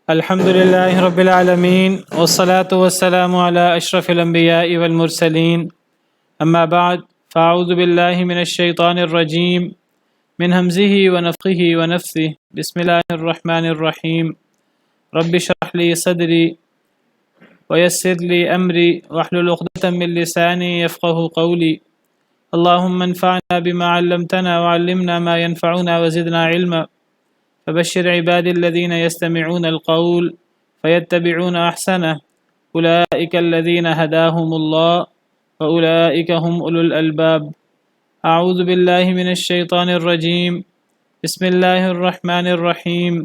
الحمد لله رب العالمين والصلاة والسلام على أشرف الأنبياء والمرسلين أما بعد فأعوذ بالله من الشيطان الرجيم من همزه ونفخه ونفثه بسم الله الرحمن الرحيم رب اشرح لي صدري ويسر لي أمري واحلل عقدة من لساني يفقه قولي اللهم انفعنا بما علمتنا وعلمنا ما ينفعنا وزدنا علما فبشر عبادي الذين يستمعون القول فيتبعون أحسنه أولئك الذين هداهم الله وأولئك هم أولو الألباب أعوذ بالله من الشيطان الرجيم بسم الله الرحمن الرحيم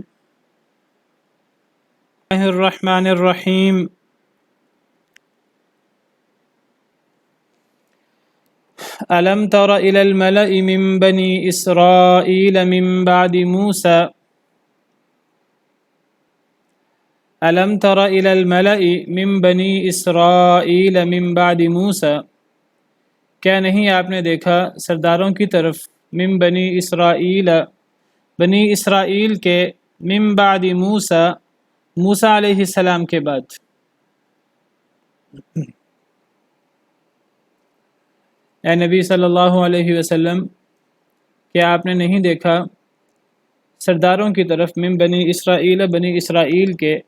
ألم تر إلى الملأ من بني إسرائيل من بعد موسى ألم تر إلى الملأ من بني إسرائيل من بعد موسى کیا نہیں آپ نے دیکھا سرداروں کی طرف من بنی اسرائیل بنی اسرائیل کے من بعد موسیٰ موسیٰ علیہ السلام کے بعد اے نبی صلی اللہ علیہ وسلم کیا آپ نے نہیں دیکھا سرداروں کی طرف من بنی اسرائیل کے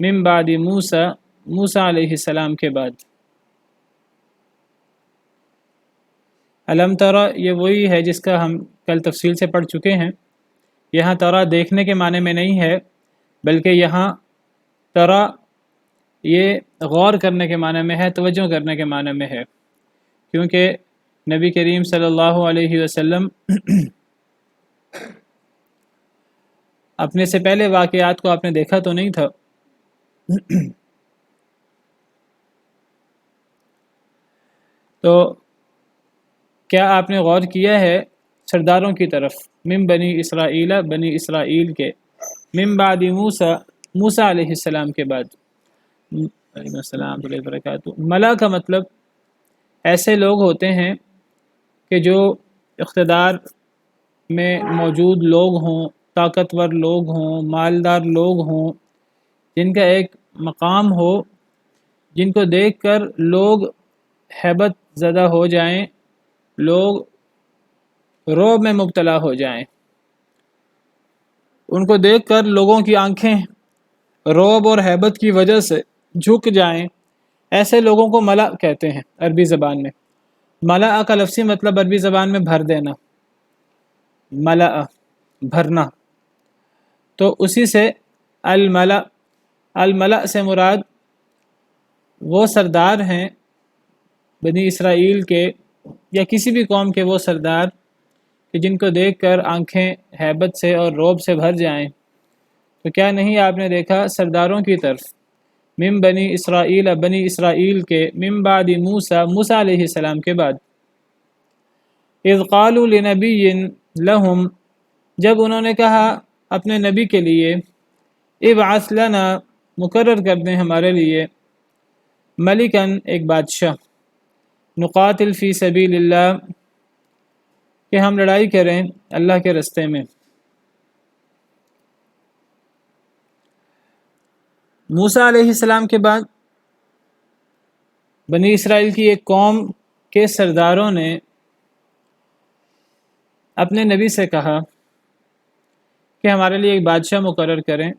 من بعد موسیٰ موسیٰ علیہ السلام کے بعد علم ترا یہ وہی ہے جس کا ہم کل تفصیل سے پڑھ چکے ہیں. یہاں ترا دیکھنے کے معنی میں نہیں ہے بلکہ یہاں ترا یہ غور کرنے کے معنی میں ہے، توجہ کرنے کے معنی میں ہے، کیونکہ نبی کریم صلی اللہ علیہ وسلم اپنے سے پہلے واقعات کو آپ نے دیکھا تو نہیں تھا. تو کیا آپ نے غور کیا ہے سرداروں کی طرف من بنی اسرائیل کے من بعد موسیٰ علیہ السلام کے بعد. علیہ السلام علیہ وبرکاتہ. ملا کا مطلب ایسے لوگ ہوتے ہیں کہ جو اقتدار میں موجود لوگ ہوں، طاقتور لوگ ہوں، مالدار لوگ ہوں، جن کا ایک مقام ہو، جن کو دیکھ کر لوگ ہیبت زدہ ہو جائیں، لوگ رعب میں مبتلا ہو جائیں، ان کو دیکھ کر لوگوں کی آنکھیں رعب اور ہیبت کی وجہ سے جھک جائیں. ایسے لوگوں کو ملا کہتے ہیں عربی زبان میں. ملا کا لفظی مطلب عربی زبان میں بھر دینا، ملا بھرنا. تو اسی سے الملا سے مراد وہ سردار ہیں بنی اسرائیل کے یا کسی بھی قوم کے، وہ سردار کہ جن کو دیکھ کر آنکھیں ہیبت سے اور رعب سے بھر جائیں. تو کیا نہیں آپ نے دیکھا سرداروں کی طرف من بنی اسرائیل کے من بعد موسیٰ علیہ السلام کے بعد. اذ قالوا لنبی لہم، جب انہوں نے کہا اپنے نبی کے لیے، ابعث لنا، مقرر کر دیں ہمارے لیے، ملکن، ایک بادشاہ، نقاتل فی سبیل اللہ، کہ ہم لڑائی کریں اللہ کے راستے میں. موسیٰ علیہ السلام کے بعد بنی اسرائیل کی ایک قوم کے سرداروں نے اپنے نبی سے کہا کہ ہمارے لیے ایک بادشاہ مقرر کریں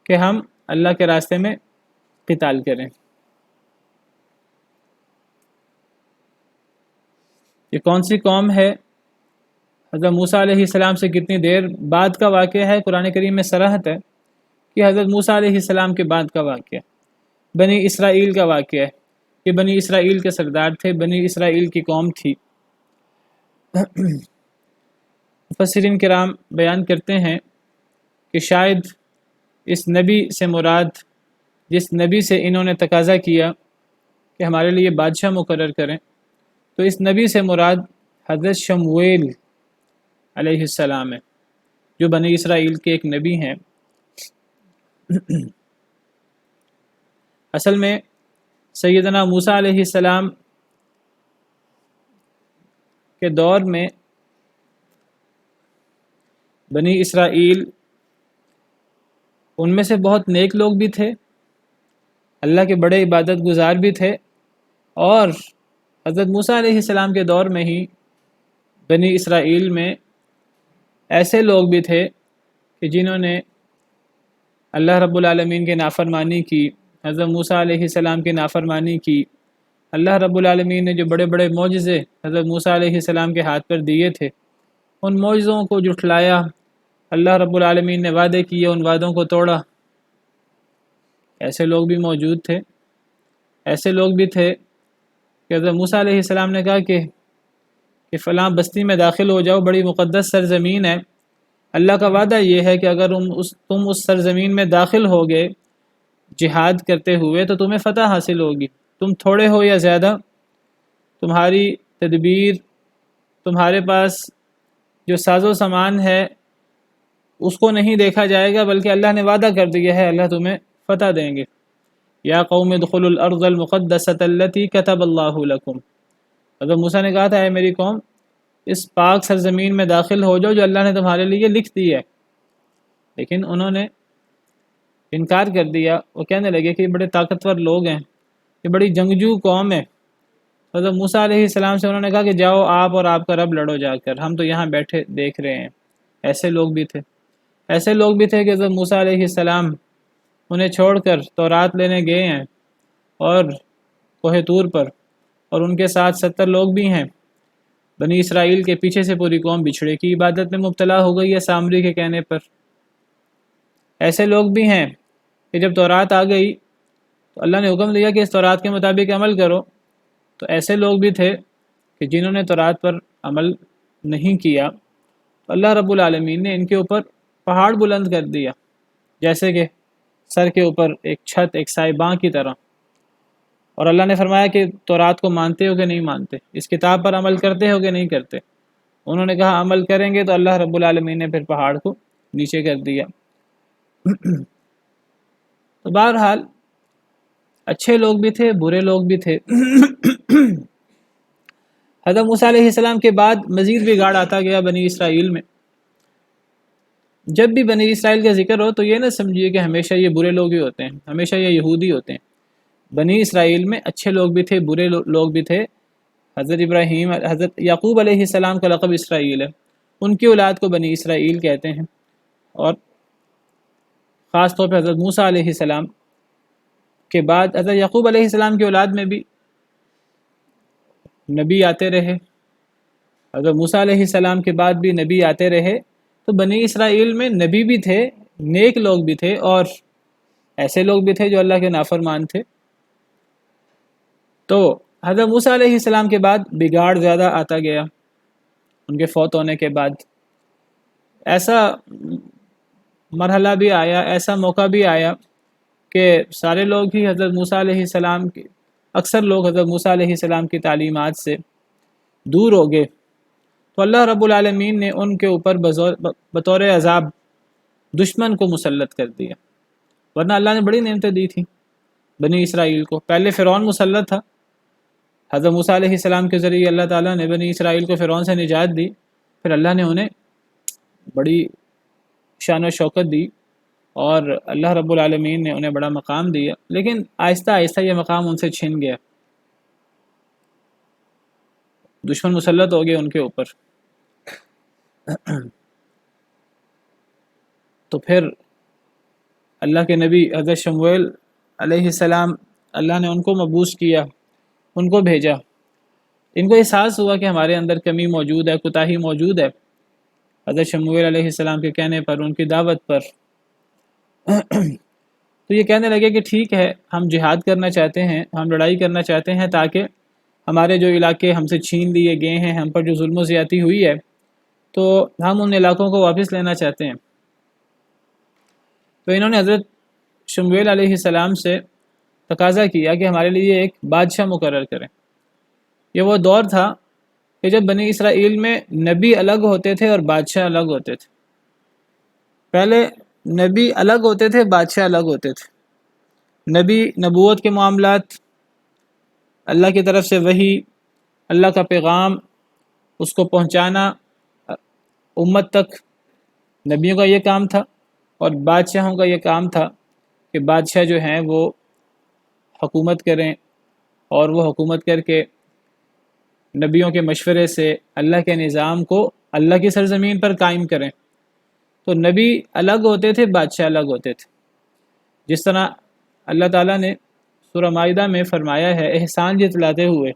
کہ ہم اللہ کے راستے میں قتال کریں. یہ کون سی قوم ہے؟ حضرت موسیٰ علیہ السلام سے کتنی دیر بعد کا واقعہ ہے. قرآن کریم میں صراحت ہے کہ حضرت موسیٰ علیہ السلام کے بعد کا واقعہ، بنی اسرائیل کا واقعہ ہے. یہ بنی اسرائیل کے سردار تھے، بنی اسرائیل کی قوم تھی. مفسرین کرام بیان کرتے ہیں کہ شاید اس نبی سے مراد، جس نبی سے انہوں نے تقاضا کیا کہ ہمارے لیے بادشاہ مقرر کریں، تو اس نبی سے مراد حضرت شمویل علیہ السلام ہے، جو بنی اسرائیل کے ایک نبی ہیں. اصل میں سیدنا موسیٰ علیہ السلام کے دور میں بنی اسرائیل ان میں سے بہت نیک لوگ بھی تھے، اللہ کے بڑے عبادت گزار بھی تھے، اور حضرت موسیٰ علیہ السلام کے دور میں ہی بنی اسرائیل میں ایسے لوگ بھی تھے کہ جنہوں نے اللہ رب العالمین کے نافرمانی کی، حضرت موسیٰ علیہ السلام کی نافرمانی کی۔ اللہ رب العالمین نے جو بڑے بڑے معجزے حضرت موسیٰ علیہ السلام کے ہاتھ پر دیے تھے، ان معجزوں کو جھٹلایا، اللہ رب العالمین نے وعدے کیے، ان وعدوں کو توڑا۔ ایسے لوگ بھی موجود تھے، ایسے لوگ بھی تھے کہ حضرت موسیٰ علیہ السلام نے کہا کہ فلاں بستی میں داخل ہو جاؤ، بڑی مقدس سرزمین ہے، اللہ کا وعدہ یہ ہے کہ اگر تم اس سرزمین میں داخل ہوگے جہاد کرتے ہوئے تو تمہیں فتح حاصل ہوگی، تم تھوڑے ہو یا زیادہ، تمہاری تدبیر، تمہارے پاس جو ساز و سامان ہے اس کو نہیں دیکھا جائے گا، بلکہ اللہ نے وعدہ کر دیا ہے اللہ تمہیں فتح دیں گے۔ یا قوم ادخلوا الارض المقدسۃ التی کتب اللہ لکم، حضرت موسیٰ نے کہا تھا اے میری قوم اس پاک سرزمین میں داخل ہو جاؤ جو اللہ نے تمہارے لیے لکھ دی ہے، لیکن انہوں نے انکار کر دیا۔ وہ کہنے لگے کہ یہ بڑے طاقتور لوگ ہیں، یہ بڑی جنگجو قوم ہے۔ حضرت موسیٰ علیہ السلام سے انہوں نے کہا کہ جاؤ آپ اور آپ کا رب لڑو جا کر، ہم تو یہاں بیٹھے دیکھ رہے ہیں۔ ایسے لوگ بھی تھے، ایسے لوگ بھی تھے کہ حضرت موسیٰ علیہ السلام انہیں چھوڑ کر تورات لینے گئے ہیں اور کوہ طور پر، اور ان کے ساتھ 70 لوگ بھی ہیں۔ بنی اسرائیل کے پیچھے سے پوری قوم بچھڑے کی عبادت میں مبتلا ہو گئی ہے سامری کے کہنے پر۔ ایسے لوگ بھی ہیں کہ جب تورات آ گئی تو اللہ نے حکم دیا کہ اس تورات کے مطابق عمل کرو، تو ایسے لوگ بھی تھے کہ جنہوں نے تورات پر عمل نہیں کیا، تو اللہ رب العالمین نے ان کے اوپر پہاڑ بلند کر دیا، جیسے کہ سر کے اوپر ایک چھت، ایک سائباں کی طرح۔ اور اللہ نے فرمایا کہ تورات کو مانتے ہو کہ نہیں مانتے، اس کتاب پر عمل کرتے ہو کہ نہیں کرتے؟ انہوں نے کہا عمل کریں گے، تو اللہ رب العالمین نے پھر پہاڑ کو نیچے کر دیا۔ تو بہرحال اچھے لوگ بھی تھے، برے لوگ بھی تھے۔ حضرت موسیٰ علیہ السلام کے بعد مزید بگاڑ آتا گیا بنی اسرائیل میں۔ جب بھی بنی اسرائیل کا ذکر ہو تو یہ نہ سمجھیے کہ ہمیشہ یہ برے لوگ ہی ہوتے ہیں، ہمیشہ یہ یہودی ہوتے ہیں۔ بنی اسرائیل میں اچھے لوگ بھی تھے، برے لوگ بھی تھے۔ حضرت یعقوب علیہ السلام کا لقب اسرائیل ہے، ان کی اولاد کو بنی اسرائیل کہتے ہیں۔ اور خاص طور پہ حضرت موسیٰ علیہ السلام کے بعد حضرت یعقوب علیہ السلام کی اولاد میں بھی نبی آتے رہے، حضرت موسیٰ علیہ السلام کے بعد بھی نبی آتے رہے۔ تو بنی اسرائیل میں نبی بھی تھے، نیک لوگ بھی تھے، اور ایسے لوگ بھی تھے جو اللہ کے نافرمان تھے۔ تو حضرت موسیٰ علیہ السلام کے بعد بگاڑ زیادہ آتا گیا۔ ان کے فوت ہونے کے بعد ایسا مرحلہ بھی آیا، ایسا موقع بھی آیا کہ سارے لوگ ہی حضرت موسیٰ علیہ السلام کی، اکثر لوگ حضرت موسیٰ علیہ السلام کی تعلیمات سے دور ہو گئے۔ تو اللہ رب العالمین نے ان کے اوپر بطور عذاب دشمن کو مسلط کر دیا، ورنہ اللہ نے بڑی نعمتیں دی تھیں بنی اسرائیل کو۔ پہلے فرعون مسلط تھا، حضرت موسیٰ علیہ السلام کے ذریعے اللہ تعالیٰ نے بنی اسرائیل کو فرعون سے نجات دی، پھر اللہ نے انہیں بڑی شان و شوکت دی، اور اللہ رب العالمین نے انہیں بڑا مقام دیا، لیکن آہستہ آہستہ یہ مقام ان سے چھن گیا، دشمن مسلط ہو گئے ان کے اوپر۔ تو پھر اللہ کے نبی حضرت شمویل علیہ السلام، اللہ نے ان کو مبعوث کیا، ان کو بھیجا۔ ان کو احساس ہوا کہ ہمارے اندر کمی موجود ہے، کوتاہی موجود ہے۔ حضرت شمویل علیہ السلام کے کہنے پر، ان کی دعوت پر، تو یہ کہنے لگے کہ ٹھیک ہے، ہم جہاد کرنا چاہتے ہیں، ہم لڑائی کرنا چاہتے ہیں، تاکہ ہمارے جو علاقے ہم سے چھین لیے گئے ہیں، ہم پر جو ظلم و زیادتی ہوئی ہے، تو ہم ان علاقوں کو واپس لینا چاہتے ہیں۔ تو انہوں نے حضرت شمویل علیہ السلام سے تقاضا کیا کہ ہمارے لیے ایک بادشاہ مقرر کریں۔ یہ وہ دور تھا کہ جب بنی اسرائیل میں نبی الگ ہوتے تھے اور بادشاہ الگ ہوتے تھے۔ پہلے نبی الگ ہوتے تھے، بادشاہ الگ ہوتے تھے۔ نبی نبوت کے معاملات، اللہ کی طرف سے وحی، اللہ کا پیغام، اس کو پہنچانا امت تک، نبیوں کا یہ کام تھا۔ اور بادشاہوں کا یہ کام تھا کہ بادشاہ جو ہیں وہ حکومت کریں، اور وہ حکومت کر کے نبیوں کے مشورے سے اللہ کے نظام کو اللہ کی سرزمین پر قائم کریں۔ تو نبی الگ ہوتے تھے، بادشاہ الگ ہوتے تھے۔ جس طرح اللہ تعالیٰ نے سورہ مائدہ میں فرمایا ہے احسان جتلاتے ہوئے،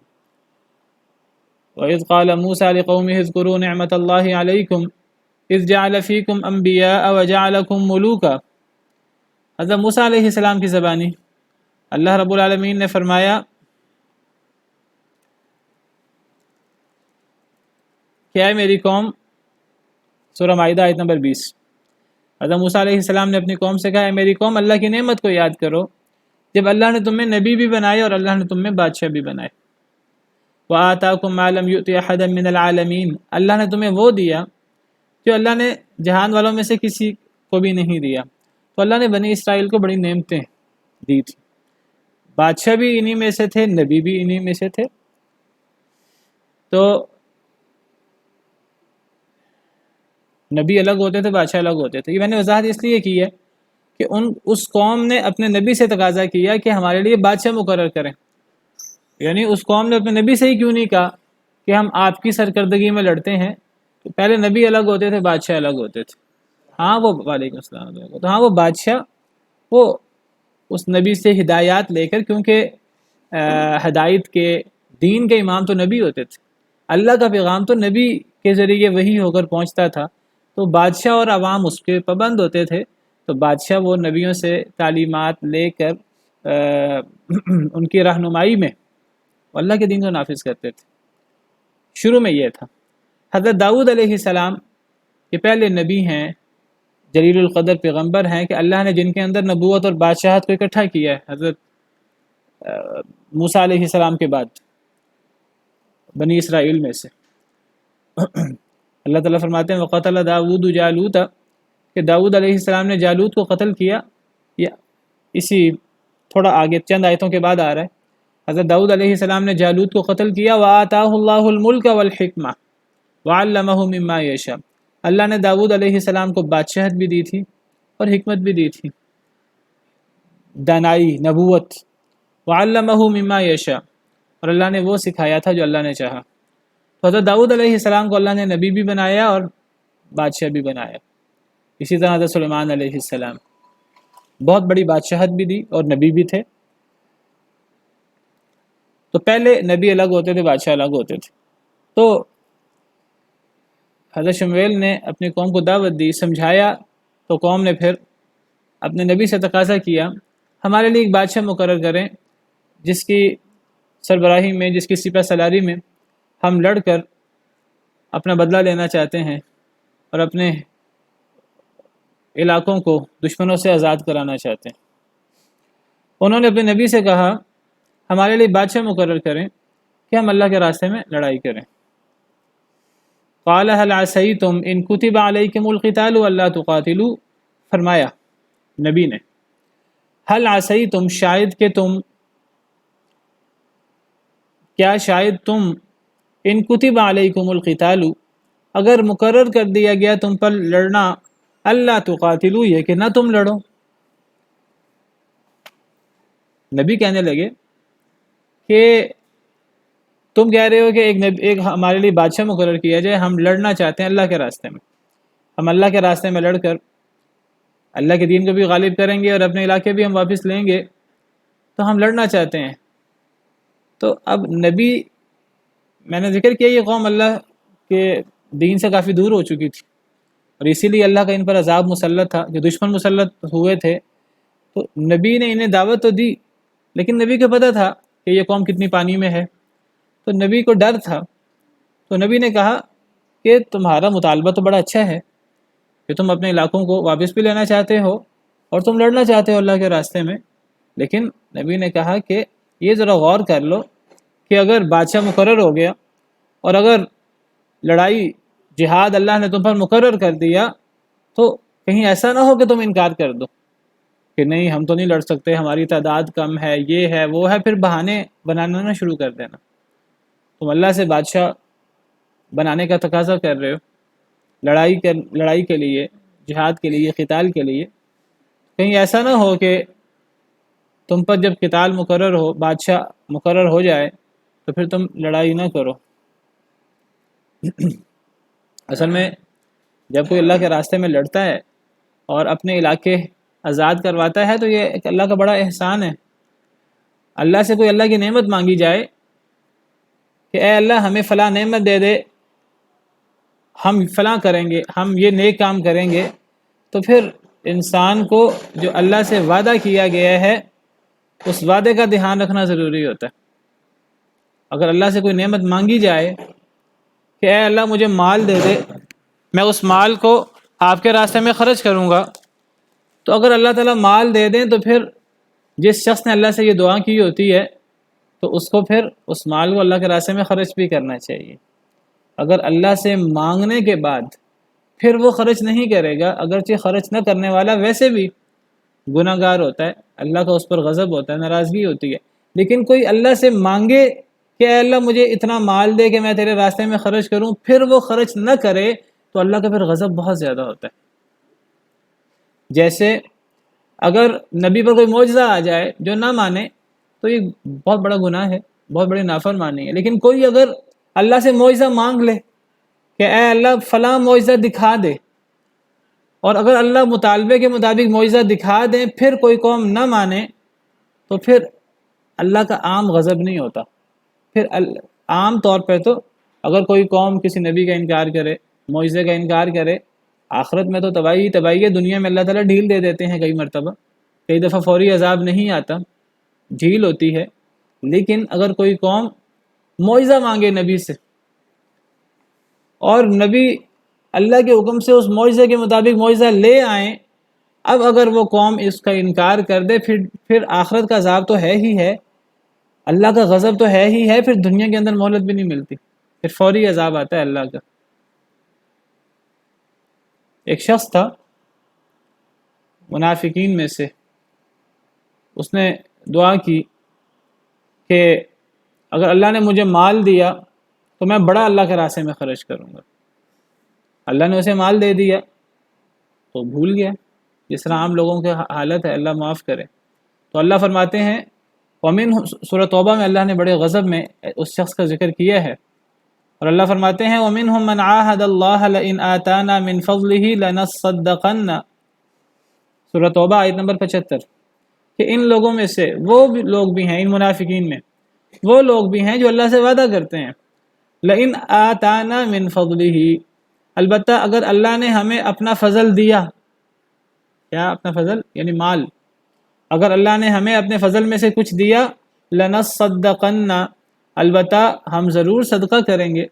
وَإِذْ قَالَ مُوسَىٰ لِقَوْمِهِ اذْكُرُوا نِعْمَةَ اللَّهِ عَلَيْكُمْ إِذْ جَعَلَ فِيكُمْ أَنْبِيَاءَ وَجَعَلَكُمْ مُلُوكًا۔ حضرت موسیٰ علیہ السلام کی زبانی اللہ رب العالمین نے فرمایا کہ اے میری قوم، سورہ مائدہ آیت نمبر 20، حضرت موسیٰ علیہ السلام نے اپنی قوم سے کہا اے میری قوم، اللہ کی نعمت کو یاد کرو جب اللہ نے تم میں نبی بھی بنائے اور اللہ نے تم میں بادشاہ بھی بنائے۔ وَآتَاكُم مَّا لَمْ يُؤْتِ أَحَدًا مِّنَ الْعَالَمِينَ، اللہ نے تمہیں وہ دیا جو اللہ نے جہان والوں میں سے کسی کو بھی نہیں دیا۔ تو اللہ نے بنی اسرائیل کو بڑی نعمتیں دی تھی، بادشاہ بھی انہی میں سے تھے، نبی بھی انہی میں سے تھے۔ تو نبی الگ ہوتے تھے، بادشاہ الگ ہوتے تھے۔ یہ میں نے وضاحت اس لیے کی ہے کہ اس قوم نے اپنے نبی سے تقاضا کیا کہ ہمارے لیے بادشاہ مقرر کریں، یعنی اس قوم نے اپنے نبی سے ہی کیوں نہیں کہا کہ ہم آپ کی سرکردگی میں لڑتے ہیں۔ تو پہلے نبی الگ ہوتے تھے، بادشاہ الگ ہوتے تھے۔ ہاں وہ وعلیکم السلام، تو ہاں وہ بادشاہ وہ اس نبی سے ہدایات لے کر، کیونکہ ہدایت کے دین کے امام تو نبی ہوتے تھے، اللہ کا پیغام تو نبی کے ذریعے وحی ہو کر پہنچتا تھا، تو بادشاہ اور عوام اس کے پابند ہوتے تھے۔ تو بادشاہ وہ نبیوں سے تعلیمات لے کر ان کی رہنمائی میں اللہ کے دین کو نافذ کرتے تھے۔ شروع میں یہ تھا۔ حضرت داؤد علیہ السلام یہ پہلے نبی ہیں، جلیل القدر پیغمبر ہیں کہ اللہ نے جن کے اندر نبوت اور بادشاہت کو اکٹھا کیا ہے، حضرت موسیٰ علیہ السلام کے بعد بنی اسرائیل میں سے۔ اللہ تعالیٰ فرماتے ہیں وَقَتَلَ دَاوُودُ جَالُوتَ، کہ داؤد علیہ السلام نے جالوت کو قتل کیا۔ یہ اسی تھوڑا آگے چند آیتوں کے بعد آ رہا ہے۔ حضرت داؤد علیہ السلام نے جالوت کو قتل کیا۔ وَآتَاهُ اللَّهُ الْمُلْكَ وَالْحِكْمَةَ وَعَلَّمَهُ مِمَّا يَشَاءُ، اللہ نے داؤد علیہ السلام کو بادشاہت بھی دی تھی اور حکمت بھی دی تھی، دانائی، نبوت۔ وَعَلَّمَهُ مِمَّا يَشَاءُ، اور اللہ نے وہ سکھایا تھا جو اللہ نے چاہا۔ تو حضرت داؤد علیہ السلام کو اللہ نے نبی بھی بنایا اور بادشاہ بھی بنایا۔ اسی طرح حضرت سلیمان علیہ السلام بہت بڑی بادشاہت بھی دی اور نبی بھی تھے۔ تو پہلے نبی الگ ہوتے تھے، بادشاہ الگ ہوتے تھے۔ تو حضرت شمویل نے اپنی قوم کو دعوت دی، سمجھایا، تو قوم نے پھر اپنے نبی سے تقاضا کیا ہمارے لیے ایک بادشاہ مقرر کریں جس کی سربراہی میں، جس کی سپہ سالاری میں ہم لڑ کر اپنا بدلہ لینا چاہتے ہیں اور اپنے علاقوں کو دشمنوں سے آزاد کرانا چاہتے ہیں۔ انہوں نے اپنے نبی سے کہا ہمارے لیے بادشاہ مقرر کریں کہ ہم اللہ کے راستے میں لڑائی کریں۔ قال هل عسیتم ان کتب علیکم القتال الا تقاتلوا، فرمایا نبی نے هل عسیتم، شاید کہ تم، کیا شاید تم، ان کتب علیکم القتال، اگر مقرر کر دیا گیا تم پر لڑنا، اللہ تقاتلوا، یہ کہ نہ تم لڑو۔ نبی کہنے لگے کہ تم کہہ رہے ہو کہ ایک ہمارے لیے بادشاہ مقرر کیا جائے، ہم لڑنا چاہتے ہیں اللہ کے راستے میں، ہم اللہ کے راستے میں لڑ کر اللہ کے دین کو بھی غالب کریں گے اور اپنے علاقے بھی ہم واپس لیں گے، تو ہم لڑنا چاہتے ہیں۔ تو اب نبی، میں نے ذکر کیا یہ قوم اللہ کے دین سے کافی دور ہو چکی تھی اور اسی لیے اللہ کا ان پر عذاب مسلط تھا، جو دشمن مسلط ہوئے تھے۔ تو نبی نے انہیں دعوت تو دی، لیکن نبی کو پتہ تھا کہ یہ قوم کتنی پانی میں ہے، تو نبی کو ڈر تھا۔ تو نبی نے کہا کہ تمہارا مطالبہ تو بڑا اچھا ہے کہ تم اپنے علاقوں کو واپس بھی لینا چاہتے ہو اور تم لڑنا چاہتے ہو اللہ کے راستے میں، لیکن نبی نے کہا کہ یہ ذرا غور کر لو کہ اگر بادشاہ مقرر ہو گیا اور اگر لڑائی جہاد اللہ نے تم پر مقرر کر دیا تو کہیں ایسا نہ ہو کہ تم انکار کر دو کہ نہیں ہم تو نہیں لڑ سکتے، ہماری تعداد کم ہے، یہ ہے وہ ہے، پھر بہانے بنانا نہ شروع کر دینا۔ تم اللہ سے بادشاہ بنانے کا تقاضا کر رہے ہو، لڑائی کے لیے، جہاد کے لیے، قتال کے لیے، کہیں ایسا نہ ہو کہ تم پر جب قتال مقرر ہو، بادشاہ مقرر ہو جائے تو پھر تم لڑائی نہ کرو۔ اصل میں جب کوئی اللہ کے راستے میں لڑتا ہے اور اپنے علاقے آزاد کرواتا ہے تو یہ ایک اللہ کا بڑا احسان ہے۔ اللہ سے کوئی اللہ کی نعمت مانگی جائے کہ اے اللہ ہمیں فلاں نعمت دے دے، ہم فلاں کریں گے، ہم یہ نیک کام کریں گے، تو پھر انسان کو جو اللہ سے وعدہ کیا گیا ہے اس وعدے کا دھیان رکھنا ضروری ہوتا ہے۔ اگر اللہ سے کوئی نعمت مانگی جائے کہ اے اللہ مجھے مال دے دے، میں اس مال کو آپ کے راستے میں خرچ کروں گا، تو اگر اللہ تعالیٰ مال دے دیں تو پھر جس شخص نے اللہ سے یہ دعا کی ہوتی ہے تو اس کو پھر اس مال کو اللہ کے راستے میں خرچ بھی کرنا چاہیے۔ اگر اللہ سے مانگنے کے بعد پھر وہ خرچ نہیں کرے گا، اگرچہ خرچ نہ کرنے والا ویسے بھی گناہ گار ہوتا ہے، اللہ کا اس پر غضب ہوتا ہے، ناراضگی ہوتی ہے، لیکن کوئی اللہ سے مانگے کہ اے اللہ مجھے اتنا مال دے کہ میں تیرے راستے میں خرچ کروں، پھر وہ خرچ نہ کرے تو اللہ کا پھر غضب بہت زیادہ ہوتا ہے۔ جیسے اگر نبی پر کوئی معجزہ آ جائے جو نہ مانے تو یہ بہت بڑا گناہ ہے، بہت بڑی نافرمانی ہے، لیکن کوئی اگر اللہ سے معجزہ مانگ لے کہ اے اللہ فلاں معجزہ دکھا دے، اور اگر اللہ مطالبے کے مطابق معجزہ دکھا دیں پھر کوئی قوم نہ مانے تو پھر اللہ کا عام غضب نہیں ہوتا۔ پھر عام طور پہ تو اگر کوئی قوم کسی نبی کا انکار کرے، معجزے کا انکار کرے، آخرت میں تو تباہی تباہی ہے، دنیا میں اللہ تعالیٰ ڈھیل دے دیتے ہیں، کئی مرتبہ کئی دفعہ فوری عذاب نہیں آتا، ڈھیل ہوتی ہے۔ لیکن اگر کوئی قوم معجزہ مانگے نبی سے اور نبی اللہ کے حکم سے اس معجزے کے مطابق معجزہ لے آئیں، اب اگر وہ قوم اس کا انکار کر دے پھر آخرت کا عذاب تو ہے ہی ہے، اللہ کا غضب تو ہے ہی ہے، پھر دنیا کے اندر مہلت بھی نہیں ملتی، پھر فوری عذاب آتا ہے اللہ کا۔ ایک شخص تھا منافقین میں سے، اس نے دعا کی کہ اگر اللہ نے مجھے مال دیا تو میں بڑا اللہ کے راستے میں خرچ کروں گا۔ اللہ نے اسے مال دے دیا تو بھول گیا، جس طرح عام لوگوں کی حالت ہے، اللہ معاف کرے۔ تو اللہ فرماتے ہیں ومن سورۃ توبہ میں اللہ نے بڑے غضب میں اس شخص کا ذکر کیا ہے، اور اللہ فرماتے ہیں وَمِنْهُمْ مَنْ عَاهَدَ اللَّهَ لَئِنْ آتَانَا مِنْ فَضْلِهِ لَنَصَّدَّقَنَّ، سورۃ توبہ آیت نمبر 75، کہ ان لوگوں میں سے وہ بھی لوگ بھی ہیں، ان منافقین میں وہ لوگ بھی ہیں جو اللہ سے وعدہ کرتے ہیں لَئِنْ آتَانَا مِنْ فَضْلِهِ، البتہ اگر اللہ نے ہمیں اپنا فضل دیا، کیا اپنا فضل یعنی مال، اگر اللہ نے ہمیں اپنے فضل میں سے کچھ دیا، لَنَصَّدَّقَنَّ، البتہ ہم ضرور صدقہ کریں گے،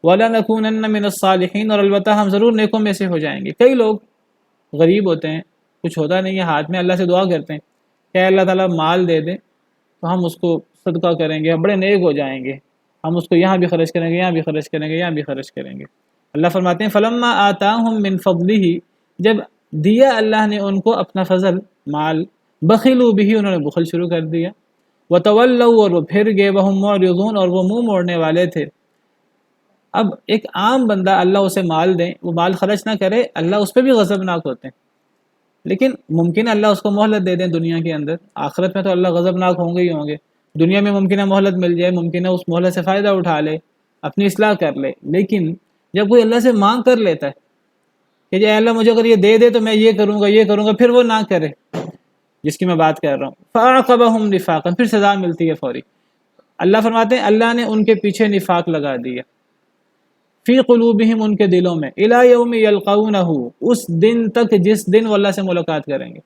وَلَنَكُونَنَّ مِنَ الصَّالِحِينَ، اور البتہ ہم ضرور نیکوں میں سے ہو جائیں گے۔ کئی لوگ غریب ہوتے ہیں، کچھ ہوتا نہیں ہے ہاتھ میں، اللہ سے دعا کرتے ہیں کہ اللہ تعالیٰ مال دے دیں تو ہم اس کو صدقہ کریں گے، ہم بڑے نیک ہو جائیں گے، ہم اس کو یہاں بھی خرچ کریں گے، یہاں بھی خرچ کریں گے، یہاں بھی خرچ کریں گے۔ اللہ فرماتے ہیں فَلَمَّا آتَاهُم مِّن فَضْلِهِ، جب دیا اللہ نے ان کو اپنا فضل مال، بخلوا به، انہوں نے بخل شروع کر دیا، وَتَوَلَّوْا، اور وہ پھر گئے، وَهُمْ مُعْرِضُونَ، اور وہ منہ موڑنے والے تھے۔ اب ایک عام بندہ اللہ اسے مال دیں، وہ مال خرچ نہ کرے، اللہ اس پہ بھی غضبناک ہوتے ہیں، لیکن ممکن ہے اللہ اس کو مہلت دے دیں دنیا کے اندر، آخرت میں تو اللہ غضبناک ہوں گے ہی ہوں گے۔ دنیا میں ممکن ہے مہلت مل جائے، ممکن ہے اس مہلت سے فائدہ اٹھا لے، اپنی اصلاح کر لے، لیکن جب کوئی اللہ سے مانگ کر لیتا ہے کہ اے اللہ مجھے اگر یہ دے دے تو میں یہ کروں گا یہ کروں گا، پھر وہ نہ کرے، جس کی میں بات کر رہا ہوں، فَأَعْقَبَهُمْ نِفَاقًا، پھر سزا ملتی ہے فوری۔ اللہ فرماتے ہیں اللہ نے ان کے پیچھے نفاق لگا دیا، فی قلوبہم، ان کے دلوں میں، الی یوم یلقونہ، اس دن تک جس دن وہ اللہ سے ملاقات کریں گے۔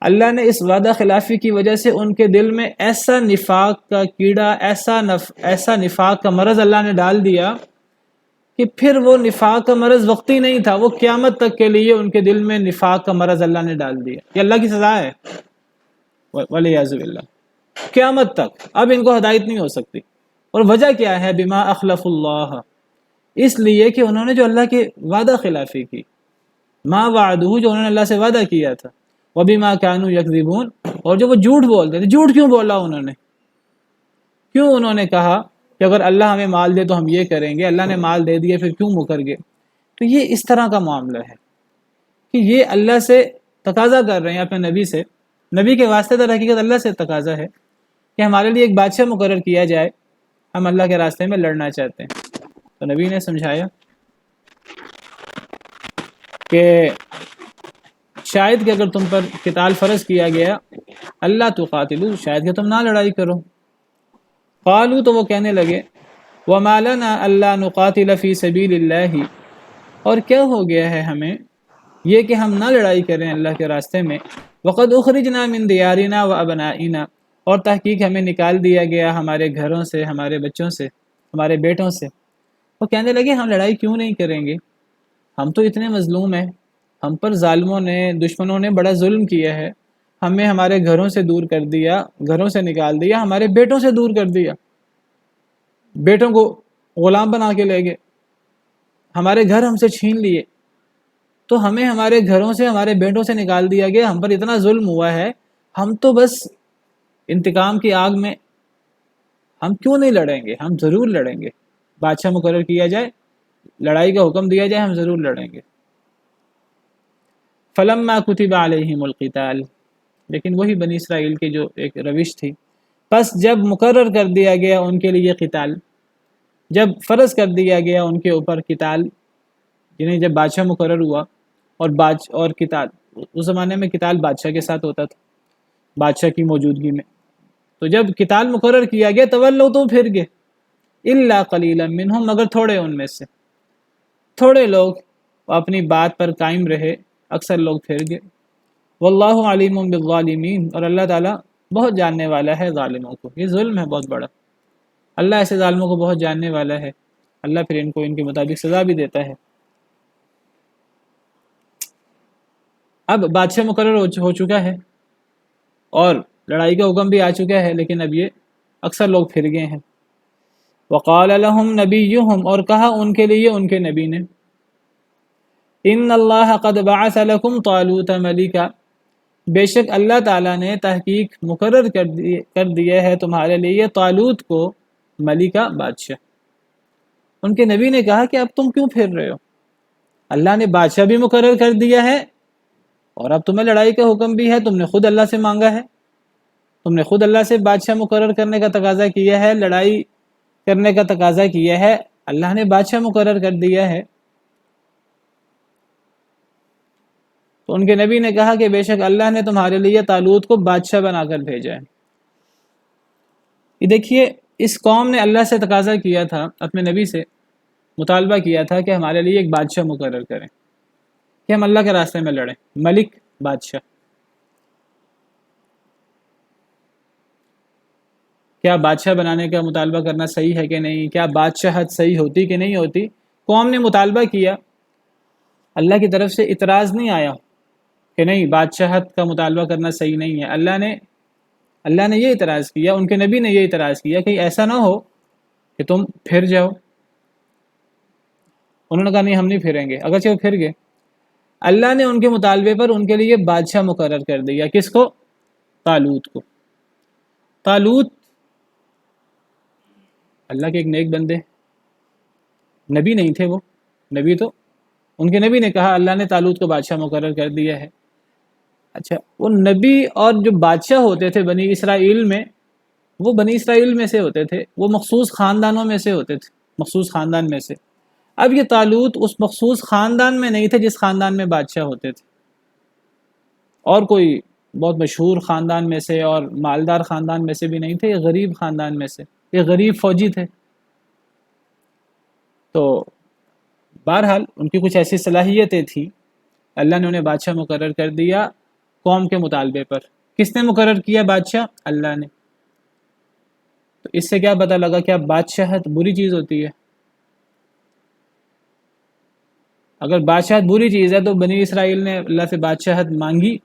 اللہ نے اس وعدہ خلافی کی وجہ سے ان کے دل میں ایسا نفاق کا کیڑا، ایسا نفاق کا مرض اللہ نے ڈال دیا کہ پھر وہ نفاق کا مرض وقتی نہیں تھا، وہ قیامت تک کے لیے ان کے دل میں نفاق کا مرض اللہ نے ڈال دیا۔ یہ اللہ کی سزا ہے، والعیاذ باللہ، قیامت تک اب ان کو ہدایت نہیں ہو سکتی۔ اور وجہ کیا ہے؟ بما اخلف اللہ، اس لیے کہ انہوں نے جو اللہ کے وعدہ خلافی کی، ما وعدہ، جو انہوں نے اللہ سے وعدہ کیا تھا، وبما كانوا یکذبون، اور جو وہ جھوٹ بولتے تھے۔ جھوٹ کیوں بولا انہوں نے؟ کیوں انہوں نے کہا کہ اگر اللہ ہمیں مال دے تو ہم یہ کریں گے، اللہ نے مال دے دیا پھر کیوں مکر گئے؟ تو یہ اس طرح کا معاملہ ہے کہ یہ اللہ سے تقاضا کر رہے ہیں اپنے نبی سے، نبی کے واسطے در حقیقت اللہ سے تقاضا ہے کہ ہمارے لیے ایک بادشاہ مقرر کیا جائے، ہم اللہ کے راستے میں لڑنا چاہتے ہیں۔ تو نبی نے سمجھایا کہ شاید کہ اگر تم پر قتال فرض کیا گیا، اللہ تقاتلوا، شاید کہ تم نہ لڑائی کرو۔ قالوا، تو وہ کہنے لگے، وما لنا الا نقاتل فی سبیل اللہ، اور کیا ہو گیا ہے ہمیں یہ کہ ہم نہ لڑائی کریں اللہ کے راستے میں، وقد اخرجنا من دیارنا وابنائنا، اور تحقیق ہمیں نکال دیا گیا ہمارے گھروں سے، ہمارے بچوں سے، ہمارے بیٹوں سے۔ وہ کہنے لگے ہم لڑائی کیوں نہیں کریں گے، ہم تو اتنے مظلوم ہیں، ہم پر ظالموں نے، دشمنوں نے بڑا ظلم کیا ہے، ہمیں ہمارے گھروں سے دور کر دیا، گھروں سے نکال دیا، ہمارے بیٹوں سے دور کر دیا، بیٹوں کو غلام بنا کے لے گئے، ہمارے گھر ہم سے چھین لیے، تو ہمیں ہمارے گھروں سے، ہمارے بیٹوں سے نکال دیا گیا، ہم پر اتنا ظلم ہوا ہے، ہم تو بس انتقام کی آگ میں، ہم کیوں نہیں لڑیں گے، ہم ضرور لڑیں گے، بادشاہ مقرر کیا جائے، لڑائی کا حکم دیا جائے، ہم ضرور لڑیں گے۔ فلما كتب علیہم القتال، لیکن وہی بنی اسرائیل کی جو ایک روش تھی، پس جب مقرر کر دیا گیا ان کے لیے قتال، جب فرض کر دیا گیا ان کے اوپر قتال، یعنی جب بادشاہ مقرر ہوا، اور قتال، اس زمانے میں قتال بادشاہ کے ساتھ ہوتا تھا، بادشاہ کی موجودگی میں، تو جب قتال مقرر کیا گیا، تولوا، تو پھر گئے، الا قلیلا منہم، مگر تھوڑے ان میں سے، تھوڑے لوگ اپنی بات پر قائم رہے، اکثر لوگ پھر گئے۔ واللہ علیم بالظالمین، اور اللہ تعالیٰ بہت جاننے والا ہے ظالموں کو، یہ ظلم ہے بہت بڑا، اللہ ایسے ظالموں کو بہت جاننے والا ہے، اللہ پھر ان کو ان کے مطابق سزا بھی دیتا ہے۔ اب بادشاہ مقرر ہو چکا ہے اور لڑائی کا حکم بھی آ چکا ہے، لیکن اب یہ اکثر لوگ پھر گئے ہیں۔ وقال لهم نبیہم، اور کہا ان کے لیے ان کے نبی نے، ان اللہ قد بعث لکم طالوت ملکا، بے شک اللہ تعالیٰ نے تحقیق مقرر کر دیا ہے تمہارے لیے طالوت کو ملکا، بادشاہ۔ ان کے نبی نے کہا کہ اب تم کیوں پھر رہے ہو، اللہ نے بادشاہ بھی مقرر کر دیا ہے، اور اب تمہیں لڑائی کا حکم بھی ہے، تم نے خود اللہ سے مانگا ہے، تم نے خود اللہ سے بادشاہ مقرر کرنے کا تقاضا کیا ہے، لڑائی کرنے کا تقاضا کیا ہے، اللہ نے بادشاہ مقرر کر دیا ہے۔ تو ان کے نبی نے کہا کہ بے شک اللہ نے تمہارے لیے طالوت کو بادشاہ بنا کر بھیجا ہے۔ یہ دیکھیے، اس قوم نے اللہ سے تقاضا کیا تھا، اپنے نبی سے مطالبہ کیا تھا کہ ہمارے لیے ایک بادشاہ مقرر کریں کہ ہم اللہ کے راستے میں لڑیں، ملک، بادشاہ۔ کیا بادشاہ بنانے کا مطالبہ کرنا صحیح ہے کہ نہیں، کیا بادشاہت صحیح ہوتی کہ نہیں ہوتی، قوم نے مطالبہ کیا، اللہ کی طرف سے اعتراض نہیں آیا کہ نہیں بادشاہت کا مطالبہ کرنا صحیح نہیں ہے، اللہ نے یہ اعتراض کیا، ان کے نبی نے یہ اعتراض کیا کہ ایسا نہ ہو کہ تم پھر جاؤ۔ انہوں نے کہا نہیں، ہم نہیں پھریں گے، اگرچہ وہ پھر گئے۔ اللہ نے ان کے مطالبے پر ان کے لیے بادشاہ مقرر کر دیا، کس کو؟ طالوت کو۔ طالوت اللہ کے ایک نیک بندے، نبی نہیں تھے وہ، نبی تو ان کے نبی نے کہا اللہ نے طالوت کو بادشاہ مقرر کر دیا ہے۔ اچھا، وہ نبی اور جو بادشاہ ہوتے تھے بنی اسرائیل میں، وہ بنی اسرائیل میں سے ہوتے تھے، وہ مخصوص خاندانوں میں سے ہوتے تھے، مخصوص خاندان میں سے۔ اب یہ طالوت اس مخصوص خاندان میں نہیں تھے جس خاندان میں بادشاہ ہوتے تھے، اور کوئی بہت مشہور خاندان میں سے اور مالدار خاندان میں سے بھی نہیں تھے، یہ غریب خاندان میں سے، یہ غریب فوجی تھے۔ تو بہرحال ان کی کچھ ایسی صلاحیتیں تھیں، اللہ نے انہیں بادشاہ مقرر کر دیا قوم کے مطالبے پر۔ کس نے مقرر کیا بادشاہ؟ اللہ نے۔ تو اس سے کیا پتہ لگا کہ اب بادشاہت بری چیز ہوتی ہے؟ اگر بادشاہت بری چیز ہے تو بنی اسرائیل نے اللہ سے بادشاہت مانگی۔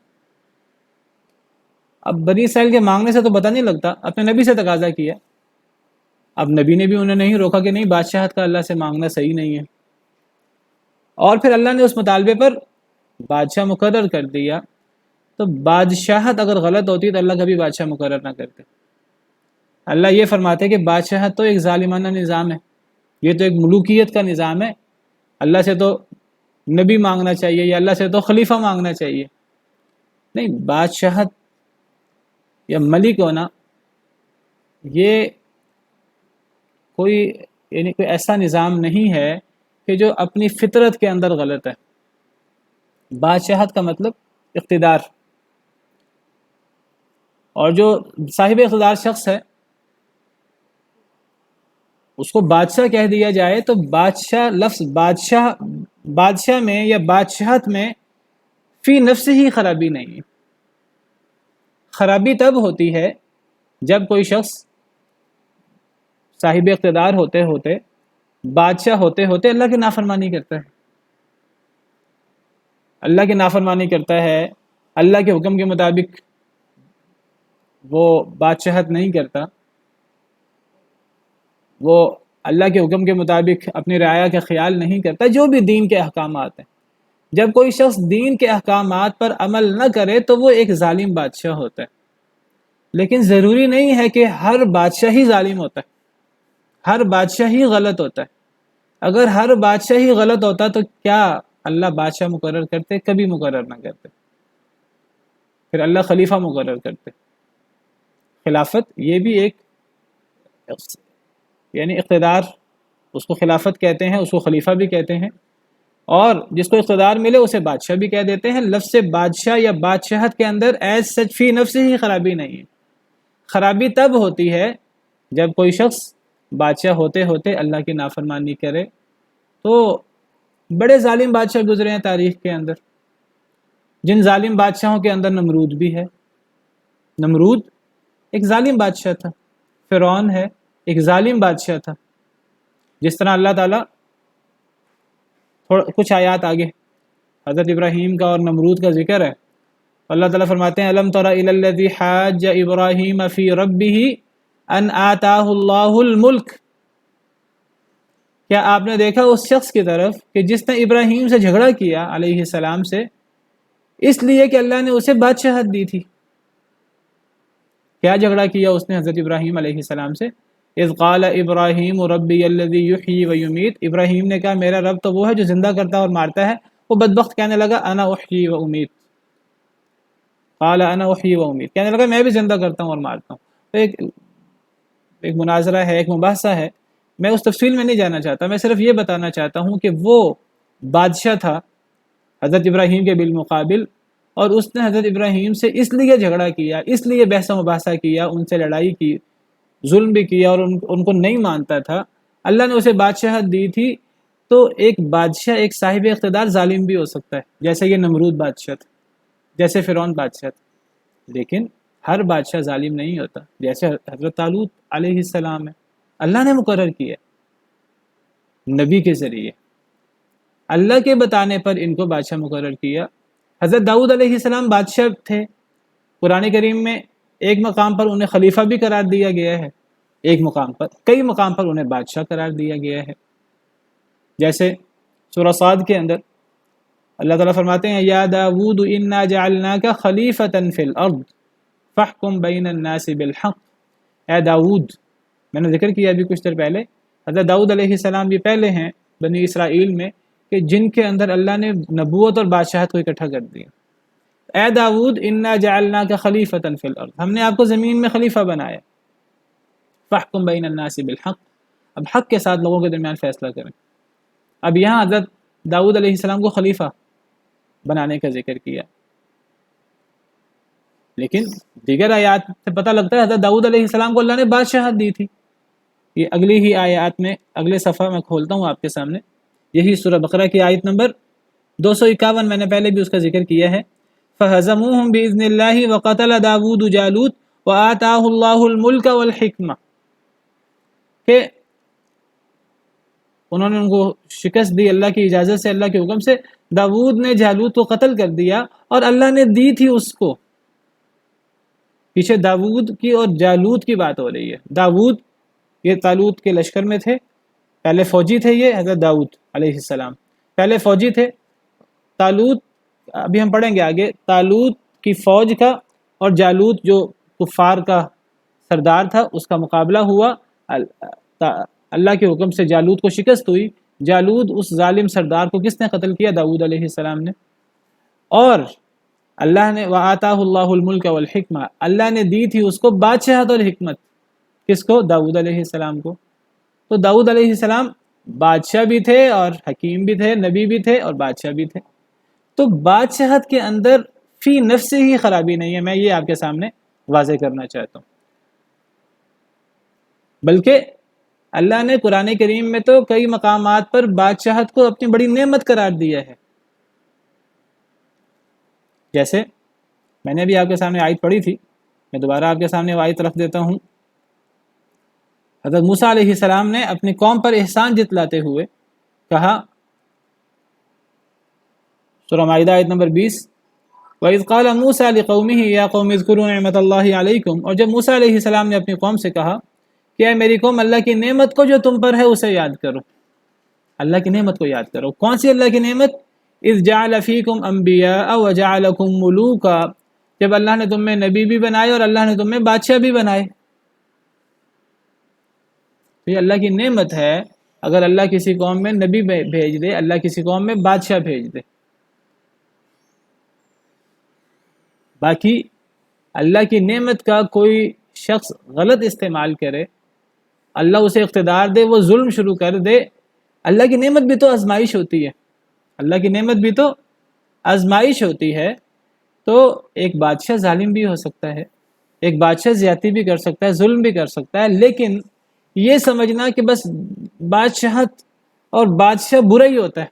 اب بنی اسرائیل کے مانگنے سے تو پتہ نہیں لگتا، اپنے نبی سے تقاضا کیا، اب نبی نے بھی انہیں نہیں روکا کہ نہیں بادشاہت کا اللہ سے مانگنا صحیح نہیں ہے، اور پھر اللہ نے اس مطالبے پر بادشاہ مقرر کر دیا۔ تو بادشاہت اگر غلط ہوتی تو اللہ کبھی بادشاہ مقرر نہ کرتے۔ اللہ یہ فرماتے کہ بادشاہت تو ایک ظالمانہ نظام ہے، یہ تو ایک ملوکیت کا نظام ہے، اللہ سے تو نبی مانگنا چاہیے یا اللہ سے تو خلیفہ مانگنا چاہیے۔ نہیں، بادشاہت یا ملک ہونا یہ کوئی یعنی کوئی ایسا نظام نہیں ہے کہ جو اپنی فطرت کے اندر غلط ہے۔ بادشاہت کا مطلب اقتدار، اور جو صاحب اقتدار شخص ہے اس کو بادشاہ کہہ دیا جائے تو بادشاہ لفظ بادشاہ میں یا بادشاہت میں فی نفس ہی خرابی نہیں ہے۔ خرابی تب ہوتی ہے جب کوئی شخص صاحب اقتدار ہوتے ہوتے، بادشاہ ہوتے ہوتے اللہ کی نافرمانی کرتا ہے، اللہ کی نافرمانی کرتا ہے، اللہ کے حکم کے مطابق وہ بادشاہت نہیں کرتا، وہ اللہ کے حکم کے مطابق اپنی رعایا کا خیال نہیں کرتا، جو بھی دین کے احکامات ہیں۔ جب کوئی شخص دین کے احکامات پر عمل نہ کرے تو وہ ایک ظالم بادشاہ ہوتا ہے۔ لیکن ضروری نہیں ہے کہ ہر بادشاہ ہی ظالم ہوتا ہے، ہر بادشاہ ہی غلط ہوتا ہے۔ اگر ہر بادشاہ ہی غلط ہوتا تو کیا اللہ بادشاہ مقرر کرتے؟ کبھی مقرر نہ کرتے، پھر اللہ خلیفہ مقرر کرتے۔ خلافت یہ بھی ایک یعنی اقتدار، اس کو خلافت کہتے ہیں، اس کو خلیفہ بھی کہتے ہیں، اور جس کو اقتدار ملے اسے بادشاہ بھی کہہ دیتے ہیں۔ لفظ بادشاہ یا بادشاہت کے اندر ایز سچ فی نفس ہی خرابی نہیں ہے۔ خرابی تب ہوتی ہے جب کوئی شخص بادشاہ ہوتے ہوتے اللہ کی نافرمانی کرے۔ تو بڑے ظالم بادشاہ گزرے ہیں تاریخ کے اندر، جن ظالم بادشاہوں کے اندر نمرود بھی ہے۔ نمرود ایک ظالم بادشاہ تھا، فرعون ہے ایک ظالم بادشاہ تھا۔ جس طرح اللہ تعالیٰ کچھ آیات آگے حضرت ابراہیم کا اور نمرود کا ذکر ہے، اللہ تعالیٰ فرماتے ہیں الم تر الی الذی حاج ابراہیم فی ربہ ان آتاہ اللہ الملک، کیا آپ نے دیکھا اس شخص کی طرف کہ جس نے ابراہیم سے جھگڑا کیا علیہ السلام سے، اس لیے کہ اللہ نے اسے بادشاہت دی تھی۔ کیا جھگڑا کیا اس نے حضرت ابراہیم علیہ السلام سے؟ اذ قال ابراہیم ربی الذی یحیی و یمیت، ابراہیم نے کہا میرا رب تو وہ ہے جو زندہ کرتا ہے اور مارتا ہے۔ وہ بدبخت کہنے لگا انا احیی و امیت، قال انا احیی و امیت، کہنے لگا میں بھی زندہ کرتا ہوں اور مارتا ہوں۔ تو ایک مناظرہ ہے، ایک مباحثہ ہے، میں اس تفصیل میں نہیں جانا چاہتا، میں صرف یہ بتانا چاہتا ہوں کہ وہ بادشاہ تھا حضرت ابراہیم کے بالمقابل، اور اس نے حضرت ابراہیم سے اس لیے جھگڑا کیا، اس لیے بحث و مباحثہ کیا، ان سے لڑائی کی، ظلم بھی کیا، اور ان کو نہیں مانتا تھا۔ اللہ نے اسے بادشاہت دی تھی، تو ایک بادشاہ ایک صاحب اقتدار ظالم بھی ہو سکتا ہے، جیسے یہ نمرود بادشاہ تھا، جیسے فرعون بادشاہ تھا، لیکن ہر بادشاہ ظالم نہیں ہوتا۔ جیسے حضرت طالوت علیہ السلام ہے، اللہ نے مقرر کیا نبی کے ذریعے، اللہ کے بتانے پر ان کو بادشاہ مقرر کیا۔ حضرت داؤد علیہ السلام بادشاہ تھے، قرآن کریم میں ایک مقام پر انہیں خلیفہ بھی قرار دیا گیا ہے، ایک مقام پر، کئی مقام پر انہیں بادشاہ قرار دیا گیا ہے۔ جیسے سورہ صاد کے اندر اللہ تعالیٰ فرماتے ہیں یا داود انا جعلناک خلیفۃ فی الارض فاحکم بین الناس بالحق، اے داود، میں نے ذکر کیا ابھی کچھ دیر پہلے، حضرت داؤد علیہ السلام یہ پہلے ہیں بنی اسرائیل میں کہ جن کے اندر اللہ نے نبوت اور بادشاہت کو اکٹھا کر دیا۔ اے داود انا جعلناک خلیفۃ فی الارض، ہم نے آپ کو زمین میں خلیفہ بنایا، فاحکم بین الناس بالحق، اب حق کے ساتھ لوگوں کے درمیان فیصلہ کریں۔ اب یہاں حضرت داؤد علیہ السلام کو خلیفہ بنانے کا ذکر کیا، لیکن دیگر آیات سے پتہ لگتا ہے حضرت داؤد علیہ السلام کو اللہ نے بادشاہت دی تھی۔ یہ اگلی ہی آیات میں، اگلے صفحہ میں کھولتا ہوں آپ کے سامنے، یہی سورہ بقرہ کی آیت نمبر 251، میں نے پہلے بھی اس کا ذکر کیا ہے۔ فَهَزَمُوهُمْ بِإِذْنِ اللَّهِ وَقَتَلَ دَاوُودُ جَالُوتَ وَآتَاهُ اللَّهُ الْمُلْكَ وَالْحِكْمَةَ، کہ انہوں نے ان کو شکست دی اللہ کی اجازت سے، اللہ کے حکم سے۔ داود نے جالوت کو قتل کر دیا اور اللہ نے دی تھی اس کو۔ پیچھے داود کی اور جالوت کی بات ہو رہی ہے۔ داود یہ طالوت کے لشکر میں تھے، پہلے فوجی تھے، یہ حضرت داؤد علیہ السلام پہلے فوجی تھے۔ طالوت ابھی ہم پڑھیں گے آگے، طالوت کی فوج کا اور جالوت جو کفار کا سردار تھا اس کا مقابلہ ہوا، اللہ کے حکم سے جالوت کو شکست ہوئی۔ جالوت اس ظالم سردار کو کس نے قتل کیا؟ داؤد علیہ السلام نے۔ اور اللہ نے وَآتَاهُ اللَّهُ الْمُلْكَ وَالْحِكْمَةَ، اللہ نے دی تھی اس کو بادشاہت اور حکمت. کس کو؟ داؤد علیہ السلام کو. تو داؤد علیہ السلام بادشاہ بھی تھے اور حکیم بھی تھے، نبی بھی تھے اور بادشاہ بھی تھے. تو بادشاہت کے اندر فی نفس ہی خرابی نہیں ہے، میں یہ آپ کے سامنے واضح کرنا چاہتا ہوں. بلکہ اللہ نے قرآن کریم میں تو کئی مقامات پر بادشاہت کو اپنی بڑی نعمت قرار دیا ہے. جیسے میں نے بھی آپ کے سامنے آیت پڑھی تھی، میں دوبارہ آپ کے سامنے وہ آیت رکھ دیتا ہوں. حضرت موسیٰ علیہ السلام نے اپنی قوم پر احسان جتلاتے ہوئے کہا، سورہ مائدہ آیت نمبر 20، وَإِذْ قَالَ مُوسَىٰ لِقَوْمِهِ يَا قَوْمِ اذْكُرُوا نِعْمَةَ اللَّهِ عَلَيْكُمْ، اور جب موسیٰ علیہ السلام نے اپنی قوم سے کہا کہ اے میری قوم، اللہ کی نعمت کو جو تم پر ہے اسے یاد کرو. اللہ کی نعمت کو یاد کرو. کون سی اللہ کی نعمت؟ اذ جعل فیکم انبیاء وجعلکم ملوکا، جب اللہ نے تم میں نبی بھی بنائے اور اللہ نے تم میں بادشاہ بھی بنائے. یہ اللہ کی نعمت ہے اگر اللہ کسی قوم میں نبی بھیج دے، اللہ کسی قوم میں بادشاہ بھیج دے. باقی اللہ کی نعمت کا کوئی شخص غلط استعمال کرے، اللہ اسے اقتدار دے، وہ ظلم شروع کر دے. اللہ کی نعمت بھی تو آزمائش ہوتی ہے، اللہ کی نعمت بھی تو آزمائش ہوتی ہے. تو ایک بادشاہ ظالم بھی ہو سکتا ہے، ایک بادشاہ زیادتی بھی کر سکتا ہے، ظلم بھی کر سکتا ہے، لیکن یہ سمجھنا کہ بس بادشاہت اور بادشاہ برا ہی ہوتا ہے،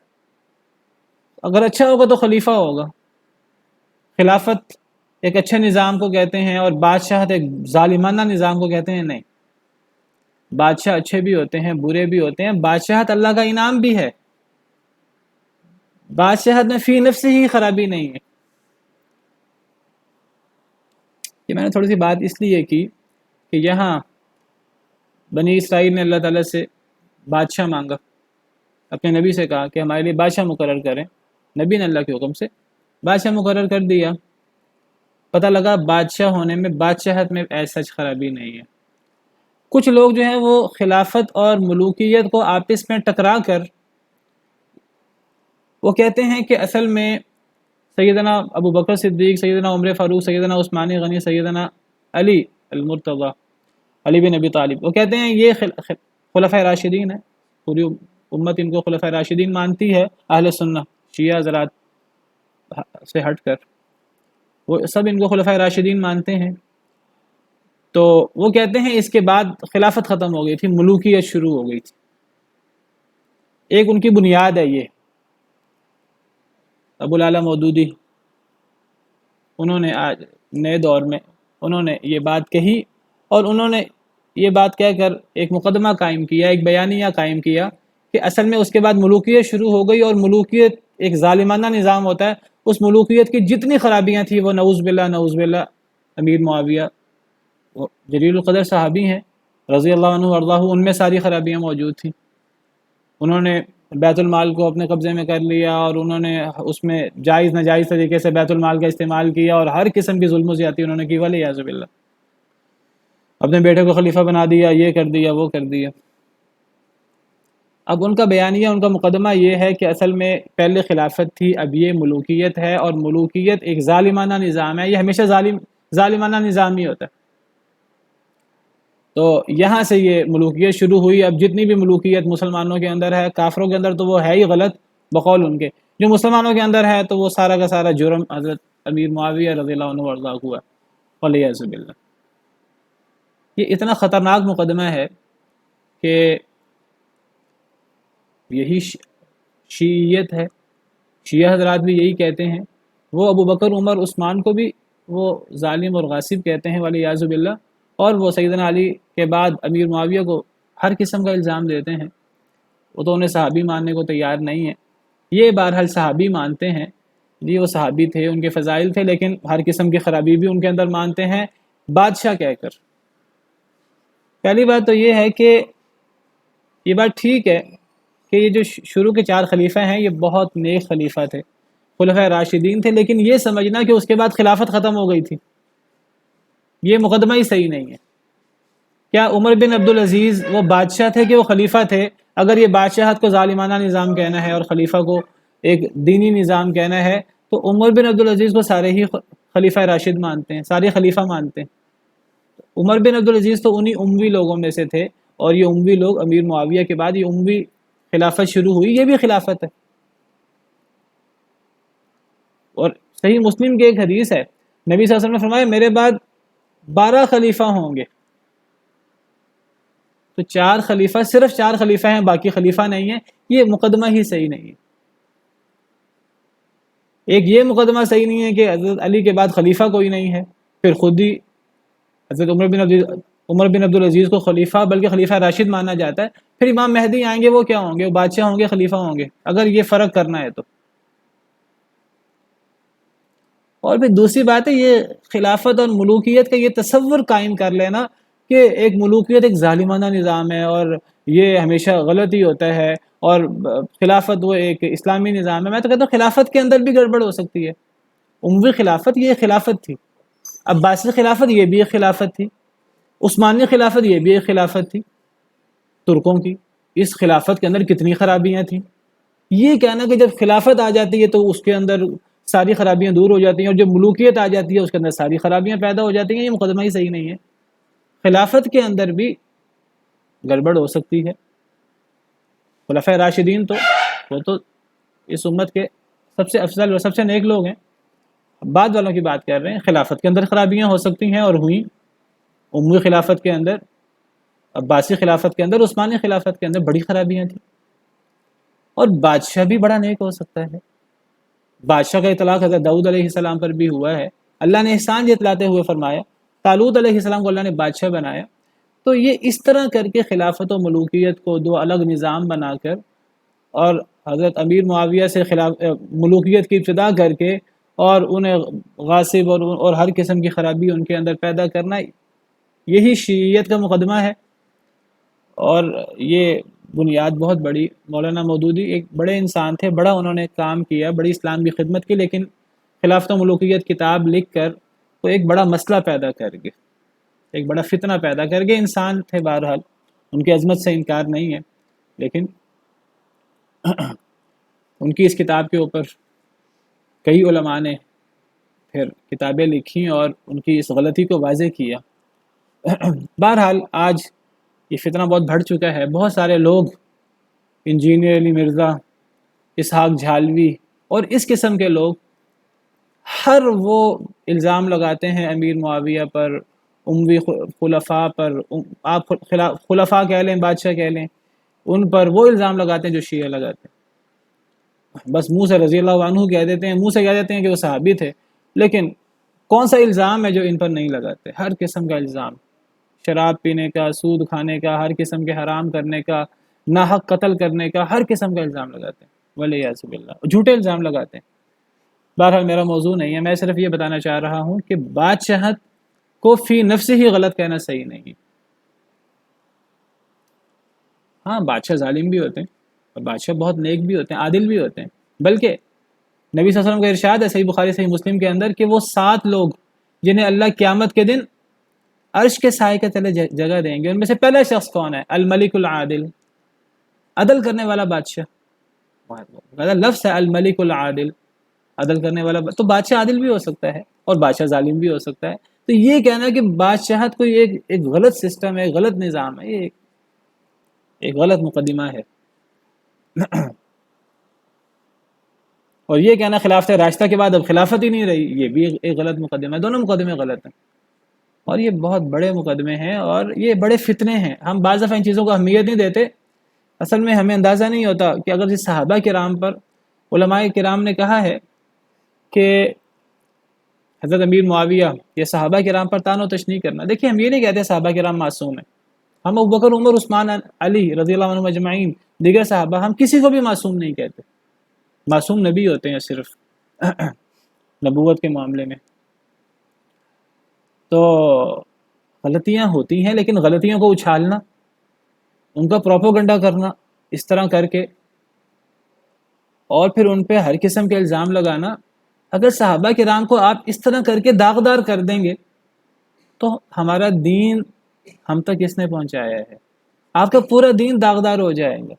اگر اچھا ہوگا تو خلیفہ ہوگا. خلافت ایک اچھے نظام کو کہتے ہیں اور بادشاہت ایک ظالمانہ نظام کو کہتے ہیں. نہیں، بادشاہ اچھے بھی ہوتے ہیں، برے بھی ہوتے ہیں. بادشاہت اللہ کا انعام بھی ہے، بادشاہت میں فی نفس ہی خرابی نہیں ہے. یہ میں نے تھوڑی سی بات اس لیے کی کہ یہاں بنی اسرائیل نے اللہ تعالیٰ سے بادشاہ مانگا، اپنے نبی سے کہا کہ ہمارے لیے بادشاہ مقرر کریں. نبی نے اللہ کے حکم سے بادشاہ مقرر کر دیا. پتہ لگا بادشاہ ہونے میں، بادشاہت میں ایسا خرابی نہیں ہے. کچھ لوگ جو ہیں وہ خلافت اور ملوکیت کو آپس میں ٹکرا کر وہ کہتے ہیں کہ اصل میں سیدنا ابو بکر صدیق، سیدنا عمر فاروق، سیدنا عثمان غنی، سیدنا علی المرتضی، علی بن ابی طالب، وہ کہتے ہیں یہ خلفۂ راشدین ہیں. پوری امت ان کو خلفۂ راشدین مانتی ہے، اہل سنہ شیعہ حضرات سے ہٹ کر وہ سب ان کو خلفۂ راشدین مانتے ہیں. تو وہ کہتے ہیں اس کے بعد خلافت ختم ہو گئی تھی، ملوکیت شروع ہو گئی تھی. ایک ان کی بنیاد ہے یہ ابو الاعلیٰ مودودی، انہوں نے آج نئے دور میں انہوں نے یہ بات کہی اور انہوں نے یہ بات کہہ کر ایک مقدمہ قائم کیا، ایک بیانیہ قائم کیا کہ اصل میں اس کے بعد ملوکیت شروع ہو گئی، اور ملوکیت ایک ظالمانہ نظام ہوتا ہے. اس ملوکیت کی جتنی خرابیاں تھیں وہ نعوذ باللہ امیر معاویہ، وہ جلیل القدر صحابی ہیں رضی اللہ عنہ وارضاہ، ان میں ساری خرابیاں موجود تھیں. انہوں نے بیت المال کو اپنے قبضے میں کر لیا اور انہوں نے اس میں جائز ناجائز طریقے سے بیت المال کا استعمال کیا اور ہر قسم کی ظلم و زیادتی انہوں نے کی، والعیاذ باللہ. اپنے بیٹے کو خلیفہ بنا دیا، یہ کر دیا، وہ کر دیا. اب ان کا بیانیہ، ان کا مقدمہ یہ ہے کہ اصل میں پہلے خلافت تھی، اب یہ ملوکیت ہے، اور ملوکیت ایک ظالمانہ نظام ہے، یہ ہمیشہ ظالمانہ نظام ہی ہوتا ہے. تو یہاں سے یہ ملوکیت شروع ہوئی. اب جتنی بھی ملوکیت مسلمانوں کے اندر ہے، کافروں کے اندر تو وہ ہے ہی غلط بقول ان کے، جو مسلمانوں کے اندر ہے تو وہ سارا کا سارا جرم حضرت امیر معاویہ رضی اللہ عنہ وارضاہ ہوا، والعیاذ باللہ. یہ اتنا خطرناک مقدمہ ہے کہ یہی شیعیت ہے، شیعہ حضرات بھی یہی کہتے ہیں. وہ ابو بکر، عمر، عثمان کو بھی وہ ظالم اور غاصب کہتے ہیں، والعیاذ باللہ. اور وہ سیدنا علی کے بعد امیر معاویہ کو ہر قسم کا الزام دیتے ہیں. وہ تو انہیں صحابی ماننے کو تیار نہیں ہیں. یہ بہرحال صحابی مانتے ہیں، جی وہ صحابی تھے، ان کے فضائل تھے، لیکن ہر قسم کی خرابی بھی ان کے اندر مانتے ہیں بادشاہ کہہ کر. پہلی بات تو یہ ہے کہ یہ بات ٹھیک ہے کہ یہ جو شروع کے 4 خلیفہ ہیں یہ بہت نیک خلیفہ تھے، خلفۂ راشدین تھے، لیکن یہ سمجھنا کہ اس کے بعد خلافت ختم ہو گئی تھی، یہ مقدمہ ہی صحیح نہیں ہے. کیا عمر بن عبدالعزیز وہ بادشاہ تھے کہ وہ خلیفہ تھے؟ اگر یہ بادشاہت کو ظالمانہ نظام کہنا ہے اور خلیفہ کو ایک دینی نظام کہنا ہے تو عمر بن عبدالعزیز کو سارے ہی خلیفہ راشد مانتے ہیں، سارے خلیفہ مانتے ہیں۔ عمر بن عبدالعزیز تو انہی اموی لوگوں میں سے تھے، اور یہ اموی لوگ امیر معاویہ کے بعد یہ اموی خلافت شروع ہوئی، یہ بھی خلافت ہے۔ اور صحیح مسلم کی ایک حدیث ہے، نبی صلی اللہ علیہ وسلم نے فرمایا میرے بعد 12 خلیفہ ہوں گے۔ تو 4 خلیفہ، صرف 4 خلیفہ ہیں، باقی خلیفہ نہیں ہیں، یہ مقدمہ ہی صحیح نہیں ہے۔ ایک یہ مقدمہ صحیح نہیں ہے کہ حضرت علی کے بعد خلیفہ کوئی نہیں ہے، پھر خود ہی حضرت عمر بن عبدالعزیز کو خلیفہ بلکہ خلیفہ راشد مانا جاتا ہے، پھر امام مہدی آئیں گے، وہ کیا ہوں گے؟ وہ بادشاہ ہوں گے، خلیفہ ہوں گے، اگر یہ فرق کرنا ہے تو۔ اور پھر دوسری بات ہے، یہ خلافت اور ملوکیت کا یہ تصور قائم کر لینا کہ ایک ملوکیت ایک ظالمانہ نظام ہے اور یہ ہمیشہ غلط ہی ہوتا ہے، اور خلافت وہ ایک اسلامی نظام ہے۔ میں تو کہتا ہوں خلافت کے اندر بھی گڑبڑ ہو سکتی ہے۔ اموی خلافت یہ خلافت تھی، عباسی خلافت یہ بھی ایک خلافت تھی، عثمانی خلافت یہ بھی ایک خلافت تھی ترکوں کی۔ اس خلافت کے اندر کتنی خرابیاں تھیں، یہ کہنا کہ جب خلافت آ جاتی ہے تو اس کے اندر ساری خرابیاں دور ہو جاتی ہیں، اور جب ملوکیت آ جاتی ہے اس کے اندر ساری خرابیاں پیدا ہو جاتی ہیں، یہ مقدمہ ہی صحیح نہیں ہے۔ خلافت کے اندر بھی گڑبڑ ہو سکتی ہے۔ خلفائے راشدین تو وہ تو اس امت کے سب سے افضل اور سب سے نیک لوگ ہیں، بعد والوں کی بات کر رہے ہیں۔ خلافت کے اندر خرابیاں ہو سکتی ہیں اور ہوئیں، اموی خلافت کے اندر، عباسی خلافت کے اندر، عثمانی خلافت کے اندر بڑی خرابیاں تھیں۔ اور بادشاہ بھی بڑا نیک ہو سکتا ہے۔ بادشاہ کا اطلاق حضرت داؤد علیہ السلام پر بھی ہوا ہے، اللہ نے احسان جتلاتے ہوئے فرمایا، طالوت علیہ السلام کو اللہ نے بادشاہ بنایا۔ تو یہ اس طرح کر کے خلافت و ملوکیت کو دو الگ نظام بنا کر، اور حضرت امیر معاویہ سے ملوکیت کی ابتدا کر کے، اور انہیں غاصب اور ہر قسم کی خرابی ان کے اندر پیدا کرنا، یہی شیعیت کا مقدمہ ہے۔ اور یہ بنیاد بہت بڑی، مولانا مودودی ایک بڑے انسان تھے، بڑا انہوں نے کام کیا، بڑی اسلام کی خدمت کی، لیکن خلافت و ملوکیت کتاب لکھ کر وہ ایک بڑا مسئلہ پیدا کر گئے، ایک بڑا فتنہ پیدا کر گئے۔ انسان تھے بہرحال، ان کی عظمت سے انکار نہیں ہے، لیکن ان کی اس کتاب کے اوپر کئی علماء نے پھر کتابیں لکھی اور ان کی اس غلطی کو واضح کیا۔ بہرحال آج یہ فتنہ بہت بڑھ چکا ہے، بہت سارے لوگ، انجینئر علی مرزا، اسحاق جھالوی اور اس قسم کے لوگ، ہر وہ الزام لگاتے ہیں امیر معاویہ پر، اموی خلفاء پر، آپ خلفاء کہہ لیں، بادشاہ کہہ لیں، ان پر وہ الزام لگاتے ہیں جو شیعہ لگاتے ہیں۔ بس منہ سے رضی اللہ عنہ کہہ دیتے ہیں، منہ سے کہہ دیتے ہیں کہ وہ صحابی تھے، لیکن کون سا الزام ہے جو ان پر نہیں لگاتے؟ ہر قسم کا الزام، شراب پینے کا، سود کھانے کا، ہر قسم کے حرام کرنے کا، ناحق قتل کرنے کا، ہر قسم کا الزام لگاتے ہیں، ولیعذ باللہ، جھوٹے الزام لگاتے ہیں۔ بہرحال میرا موضوع نہیں ہے، میں صرف یہ بتانا چاہ رہا ہوں کہ بادشاہت کو فی نفس ہی غلط کہنا صحیح نہیں ہے۔ ہاں بادشاہ ظالم بھی ہوتے ہیں، اور بادشاہ بہت نیک بھی ہوتے ہیں، عادل بھی ہوتے ہیں، بلکہ نبی صلی اللہ علیہ وسلم کا ارشاد ہے صحیح بخاری صحیح مسلم کے اندر کہ وہ 7 لوگ جنہیں اللہ قیامت کے دن عرش کے سائے کے تلے جگہ دیں گے، ان میں سے پہلا شخص کون ہے؟ الملک العادل، عدل کرنے والا بادشاہ۔ لفظ ہے الملک العادل، عدل کرنے والا، تو بادشاہ عادل بھی ہو سکتا ہے اور بادشاہ ظالم بھی ہو سکتا ہے۔ تو یہ کہنا کہ بادشاہت کوئی ایک غلط سسٹم ہے، غلط نظام ہے، یہ ایک غلط مقدمہ ہے۔ اور یہ کہنا خلافت راشدہ کے بعد اب خلافت ہی نہیں رہی، یہ بھی ایک غلط مقدمہ ہے۔ دونوں مقدمے غلط ہیں، اور یہ بہت بڑے مقدمے ہیں، اور یہ بڑے فتنے ہیں۔ ہم بعض دفعہ ان چیزوں کو اہمیت نہیں دیتے، اصل میں ہمیں اندازہ نہیں ہوتا کہ اگر جس صحابہ کرام پر علماء کرام نے کہا ہے کہ حضرت امیر معاویہ یہ صحابہ کرام پر طعن و تشنیع کرنا، دیکھیے ہم یہ نہیں کہتے صحابہ کرام معصوم ہیں، ہم ابوبکر، عمر، عثمان، علی رضی اللہ عنہم اجمعین، دیگر صحابہ، ہم کسی کو بھی معصوم نہیں کہتے۔ معصوم نبی ہوتے ہیں صرف نبوت کے معاملے میں۔ تو غلطیاں ہوتی ہیں، لیکن غلطیوں کو اچھالنا، ان کا پروپوگنڈا کرنا اس طرح کر کے، اور پھر ان پہ ہر قسم کے الزام لگانا، اگر صحابہ کرام کو آپ اس طرح کر کے داغدار کر دیں گے تو ہمارا دین ہم تک کس نے پہنچایا ہے؟ آپ کا پورا دین داغدار ہو جائے گا۔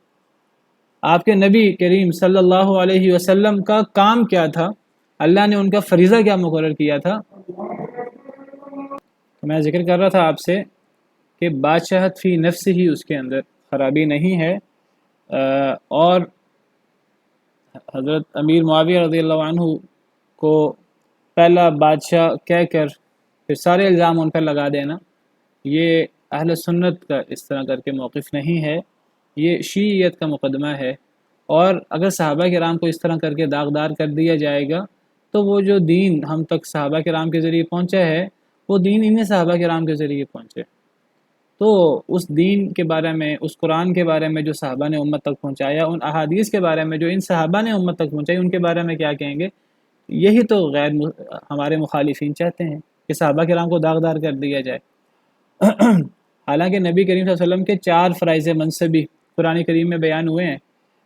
آپ کے نبی کریم صلی اللہ علیہ وسلم کا کام کیا تھا اللہ نے ان کا فریضہ کیا مقرر کیا تھا؟ تو میں ذکر کر رہا تھا آپ سے کہ بادشاہت فی نفس ہی اس کے اندر خرابی نہیں ہے، اور حضرت امیر معاویہ رضی اللہ عنہ کو پہلا بادشاہ کہہ کر پھر سارے الزام ان پر لگا دینا، یہ اہل سنت کا اس طرح کر کے موقف نہیں ہے، یہ شیعیت کا مقدمہ ہے۔ اور اگر صحابہ کرام کو اس طرح کر کے داغدار کر دیا جائے گا تو وہ جو دین ہم تک صحابہ کرام کے ذریعے پہنچا ہے وہ دین انہیں صحابہ کرام کے ذریعے پہنچے، تو اس دین کے بارے میں، اس قرآن کے بارے میں جو صحابہ نے امت تک پہنچایا، ان احادیث کے بارے میں جو ان صحابہ نے امت تک پہنچائی، ان کے بارے میں کیا کہیں گے؟ یہی تو ہمارے مخالفین چاہتے ہیں کہ صحابہ کرام کو داغدار کر دیا جائے۔ حالانکہ نبی کریم صلی اللہ علیہ وسلم کے 4 فرائض منصبی قرآن کریم میں بیان ہوئے ہیں۔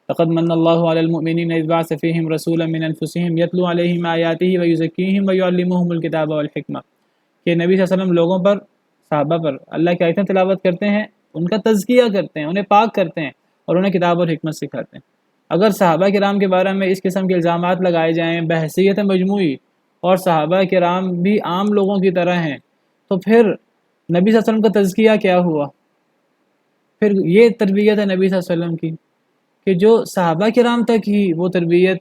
لقد من اللہ علی المؤمنین اذ بعث فیہم رسولا من انفسہم یتلو علیہم آیاتہ ویزکیہم ویعلمہم الکتاب والحکمہ، کہ نبی صلی اللہ علیہ وسلم لوگوں پر، صحابہ پر اللہ کی آیتیں تلاوت کرتے ہیں، ان کا تزکیہ کرتے ہیں، انہیں پاک کرتے ہیں اور انہیں کتاب اور حکمت سکھاتے ہیں۔ اگر صحابہ کرام کے بارے میں اس قسم کے الزامات لگائے جائیں بحیثیت مجموعی، اور صحابہ کرام بھی عام لوگوں کی طرح ہیں، تو پھر نبی صلی اللہ علیہ وسلم کا تزکیہ کیا ہوا؟ پھر یہ تربیت ہے نبی صلی اللہ علیہ وسلم کی کہ جو صحابہ کرام تک ہی وہ تربیت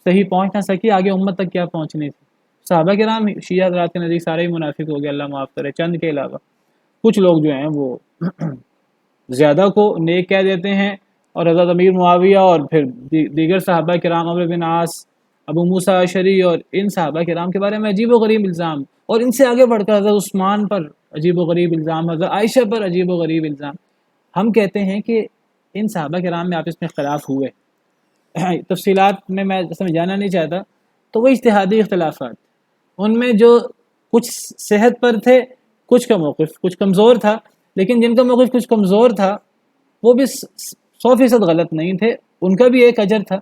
صحیح پہنچ نہ سکی، آگے امت تک کیا پہنچنی تھی؟ صحابہ کرام شیعہ حضرات کے نزدیک سارے ہی منافق ہو گئے، اللہ معاف کرے، چند کے علاوہ۔ کچھ لوگ جو ہیں وہ زیادہ کو نیک کہہ دیتے ہیں، اور حضرت امیر معاویہ اور پھر دیگر صحابہ کرام، عمرو بن عاص، ابو موسیٰ اشعری اور ان صحابہ کرام کے بارے میں عجیب و غریب الزام، اور ان سے آگے بڑھ کر حضرت عثمان پر عجیب و غریب الزام، حضرت عائشہ پر عجیب و غریب الزام۔ ہم کہتے ہیں کہ ان صحابہ کرام میں آپس میں اختلاف ہوئے، تفصیلات میں اس میں جانا نہیں چاہتا، تو وہ اجتہادی اختلافات، ان میں جو کچھ صحت پر تھے، کچھ کا موقف کچھ کمزور تھا، لیکن جن کا موقف کچھ کمزور تھا وہ بھی 100% غلط نہیں تھے، ان کا بھی ایک اجر تھا،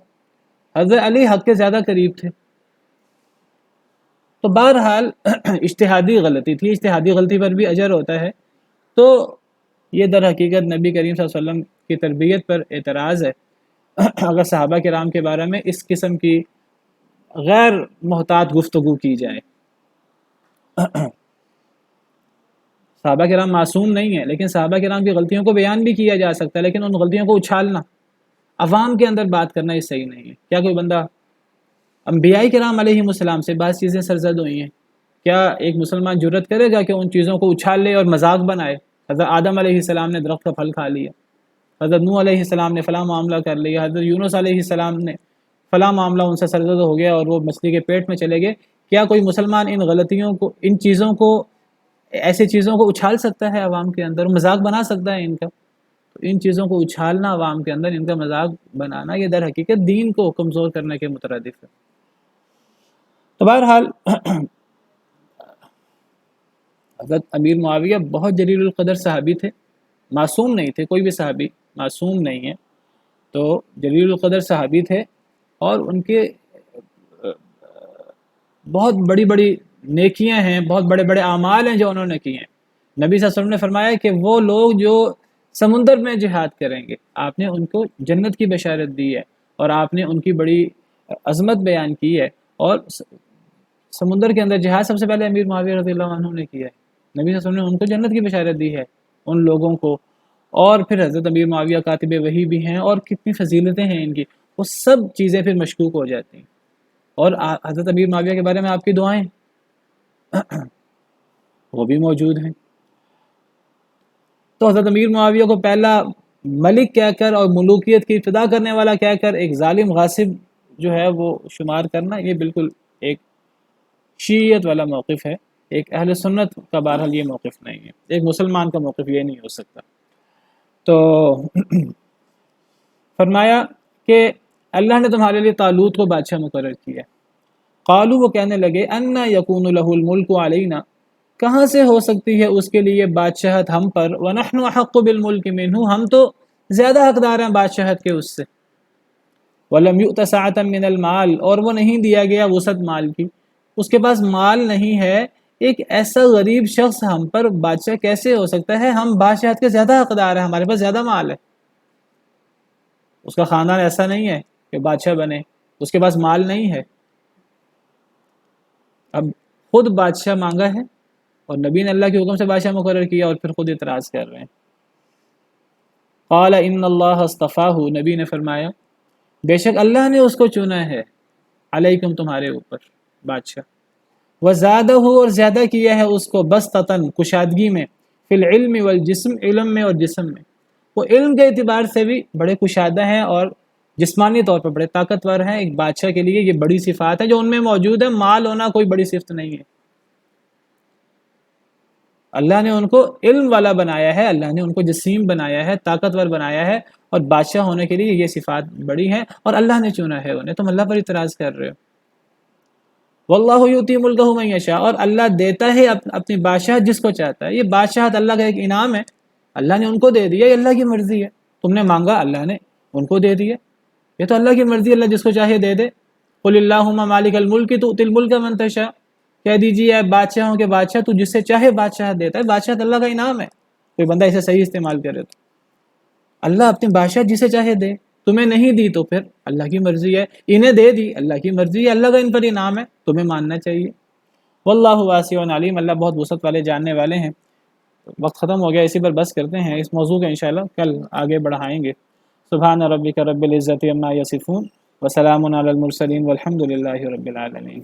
حضرت علی حق کے زیادہ قریب تھے۔ تو بہرحال اجتہادی غلطی تھی، اجتہادی غلطی پر بھی اجر ہوتا ہے، تو یہ در حقیقت نبی کریم صلی اللہ علیہ وسلم کی تربیت پر اعتراض ہے اگر صحابہ کرام کے بارے میں اس قسم کی غیر محتاط گفتگو کی جائے۔ صحابہ کرام معصوم نہیں ہیں، لیکن صحابہ کرام کی غلطیوں کو بیان بھی کیا جا سکتا ہے، لیکن ان غلطیوں کو اچھالنا، عوام کے اندر بات کرنا، یہ صحیح نہیں ہے۔ کیا کوئی بندہ انبیاء کرام علیہم السلام سے بعض چیزیں سرزد ہوئی ہیں، کیا ایک مسلمان جرت کرے گا کہ ان چیزوں کو اچھال لے اور مذاق بنائے؟ حضرت آدم علیہ السلام نے درخت کا پھل کھا لیا، حضرت نوح علیہ السلام نے فلاں معاملہ کر لیا، حضرت یونس علیہ السلام نے فلاں معاملہ ان سے سرزد ہو گیا اور وہ مچھلی کے پیٹ میں چلے گئے۔ کیا کوئی مسلمان ان غلطیوں کو، ان چیزوں کو، ایسی چیزوں کو اچھال سکتا ہے عوام کے اندر، مذاق بنا سکتا ہے ان کا؟ تو ان چیزوں کو اچھالنا عوام کے اندر، ان کا مذاق بنانا، یہ در حقیقت دین کو کمزور کرنے کے مترادف ہے۔ تو بہرحال حضرت امیر معاویہ بہت جلیل القدر صحابی تھے، معصوم نہیں تھے، کوئی بھی صحابی معصوم نہیں ہے، تو جلیل القدر صحابی تھے، اور ان کے بہت بڑی بڑی نیکیاں ہیں، بہت بڑے بڑے اعمال ہیں جو انہوں نے کیے ہیں۔ نبی صلی اللہ علیہ وسلم نے فرمایا کہ وہ لوگ جو سمندر میں جہاد کریں گے، آپ نے ان کو جنت کی بشارت دی ہے، اور آپ نے ان کی بڑی عظمت بیان کی ہے، اور سمندر کے اندر جہاد سب سے پہلے امیر معاویہ رضی اللہ عنہ نے کیا ہے، نبی صلی اللہ علیہ وسلم نے ان کو جنت کی بشارت دی ہے ان لوگوں کو، اور پھر حضرت امیر معاویہ کاتب وحی بھی ہیں، اور کتنی فضیلتیں ہیں ان کی، وہ سب چیزیں پھر مشکوک ہو جاتی ہیں۔ اور حضرت امیر معاویہ کے بارے میں آپ کی دعائیں وہ بھی موجود ہیں۔ تو حضرت امیر معاویہ کو پہلا ملک کہہ کر اور ملوکیت کی ابتدا کرنے والا کہہ کر ایک ظالم غاصب جو ہے وہ شمار کرنا، یہ بالکل ایک شیعیت والا موقف ہے، ایک اہل سنت کا بہرحال یہ موقف نہیں ہے، ایک مسلمان کا موقف یہ نہیں ہو سکتا۔ تو فرمایا کہ اللہ نے تمہارے لیے طالوت کو بادشاہ مقرر کیا۔ قالو، وہ کہنے لگے، انا یکون لہ الملک علینا، کہاں سے ہو سکتی ہے اس کے لیے بادشاہت ہم پر، ونحن احق بالملک منہ، ہم تو زیادہ حقدار ہیں بادشاہت کے اس سے، ولم یؤت سعۃ من المال، اور وہ نہیں دیا گیا وسعت مال کی، اس کے پاس مال نہیں ہے، ایک ایسا غریب شخص ہم پر بادشاہ کیسے ہو سکتا ہے؟ ہم بادشاہت کے زیادہ حقدار ہیں، ہمارے پاس زیادہ مال ہے، اس کا خاندان ایسا نہیں ہے کہ بادشاہ بنے، اس کے پاس مال نہیں ہے۔ اب خود بادشاہ مانگا ہے اور نبی نے اللہ کے حکم سے بادشاہ مقرر کیا اور پھر خود اعتراض کر رہے ہیں۔ قال ان اللہ اصطفاہ، نبی نے فرمایا بے شک اللہ نے اس کو چنا ہے، علیکم تمہارے اوپر بادشاہ، وزادہ، اور زیادہ کیا ہے اس کو بسطتاً کشادگی میں، فی العلم والجسم، علم میں اور جسم میں، وہ علم کے اعتبار سے بھی بڑے کشادہ ہیں اور جسمانی طور پر بڑے طاقتور ہیں۔ ایک بادشاہ کے لیے یہ بڑی صفات ہے جو ان میں موجود ہے، مال ہونا کوئی بڑی صفت نہیں ہے۔ اللہ نے ان کو علم والا بنایا ہے، اللہ نے ان کو جسیم بنایا ہے، طاقتور بنایا ہے، اور بادشاہ ہونے کے لیے یہ صفات بڑی ہیں، اور اللہ نے چنا ہے انہیں، تم اللہ پر اعتراض کر رہے ہو۔ واللہ یؤتی ملکہ من یشاء، اور اللہ دیتا ہے اپنی بادشاہت جس کو چاہتا ہے۔ یہ بادشاہت اللہ کا ایک انعام ہے، اللہ نے ان کو دے دیا، یہ اللہ کی مرضی ہے۔ تم نے مانگا، اللہ نے ان کو دے دیا، یہ تو اللہ کی مرضی ہے، اللہ جس کو چاہے دے دے۔ قل اللہم مالک الملک تؤتی الملک من تشاء، کہہ دیجیے اے بادشاہوں کے بادشاہ، تو جس سے چاہے بادشاہت دیتا ہے، بادشاہت اللہ کا انعام ہے، کوئی بندہ اسے صحیح استعمال کرے تو اللہ اپنی بادشاہت جسے چاہے دے۔ تمہیں نہیں دی تو پھر اللہ کی مرضی ہے، انہیں دے دی اللہ کی مرضی ہے، اللہ کا ان پر انعام ہے، تمہیں ماننا چاہیے۔ واللہ واسع علیم، اللہ بہت وسعت والے، جاننے والے ہیں۔ وقت ختم ہو گیا، اسی پر بس کرتے ہیں، اس موضوع کا انشاءاللہ کل آگے بڑھائیں گے۔ سبحان ربک رب العزت عما یصفون وسلام علی المرسلین والحمد للہ رب العالمین۔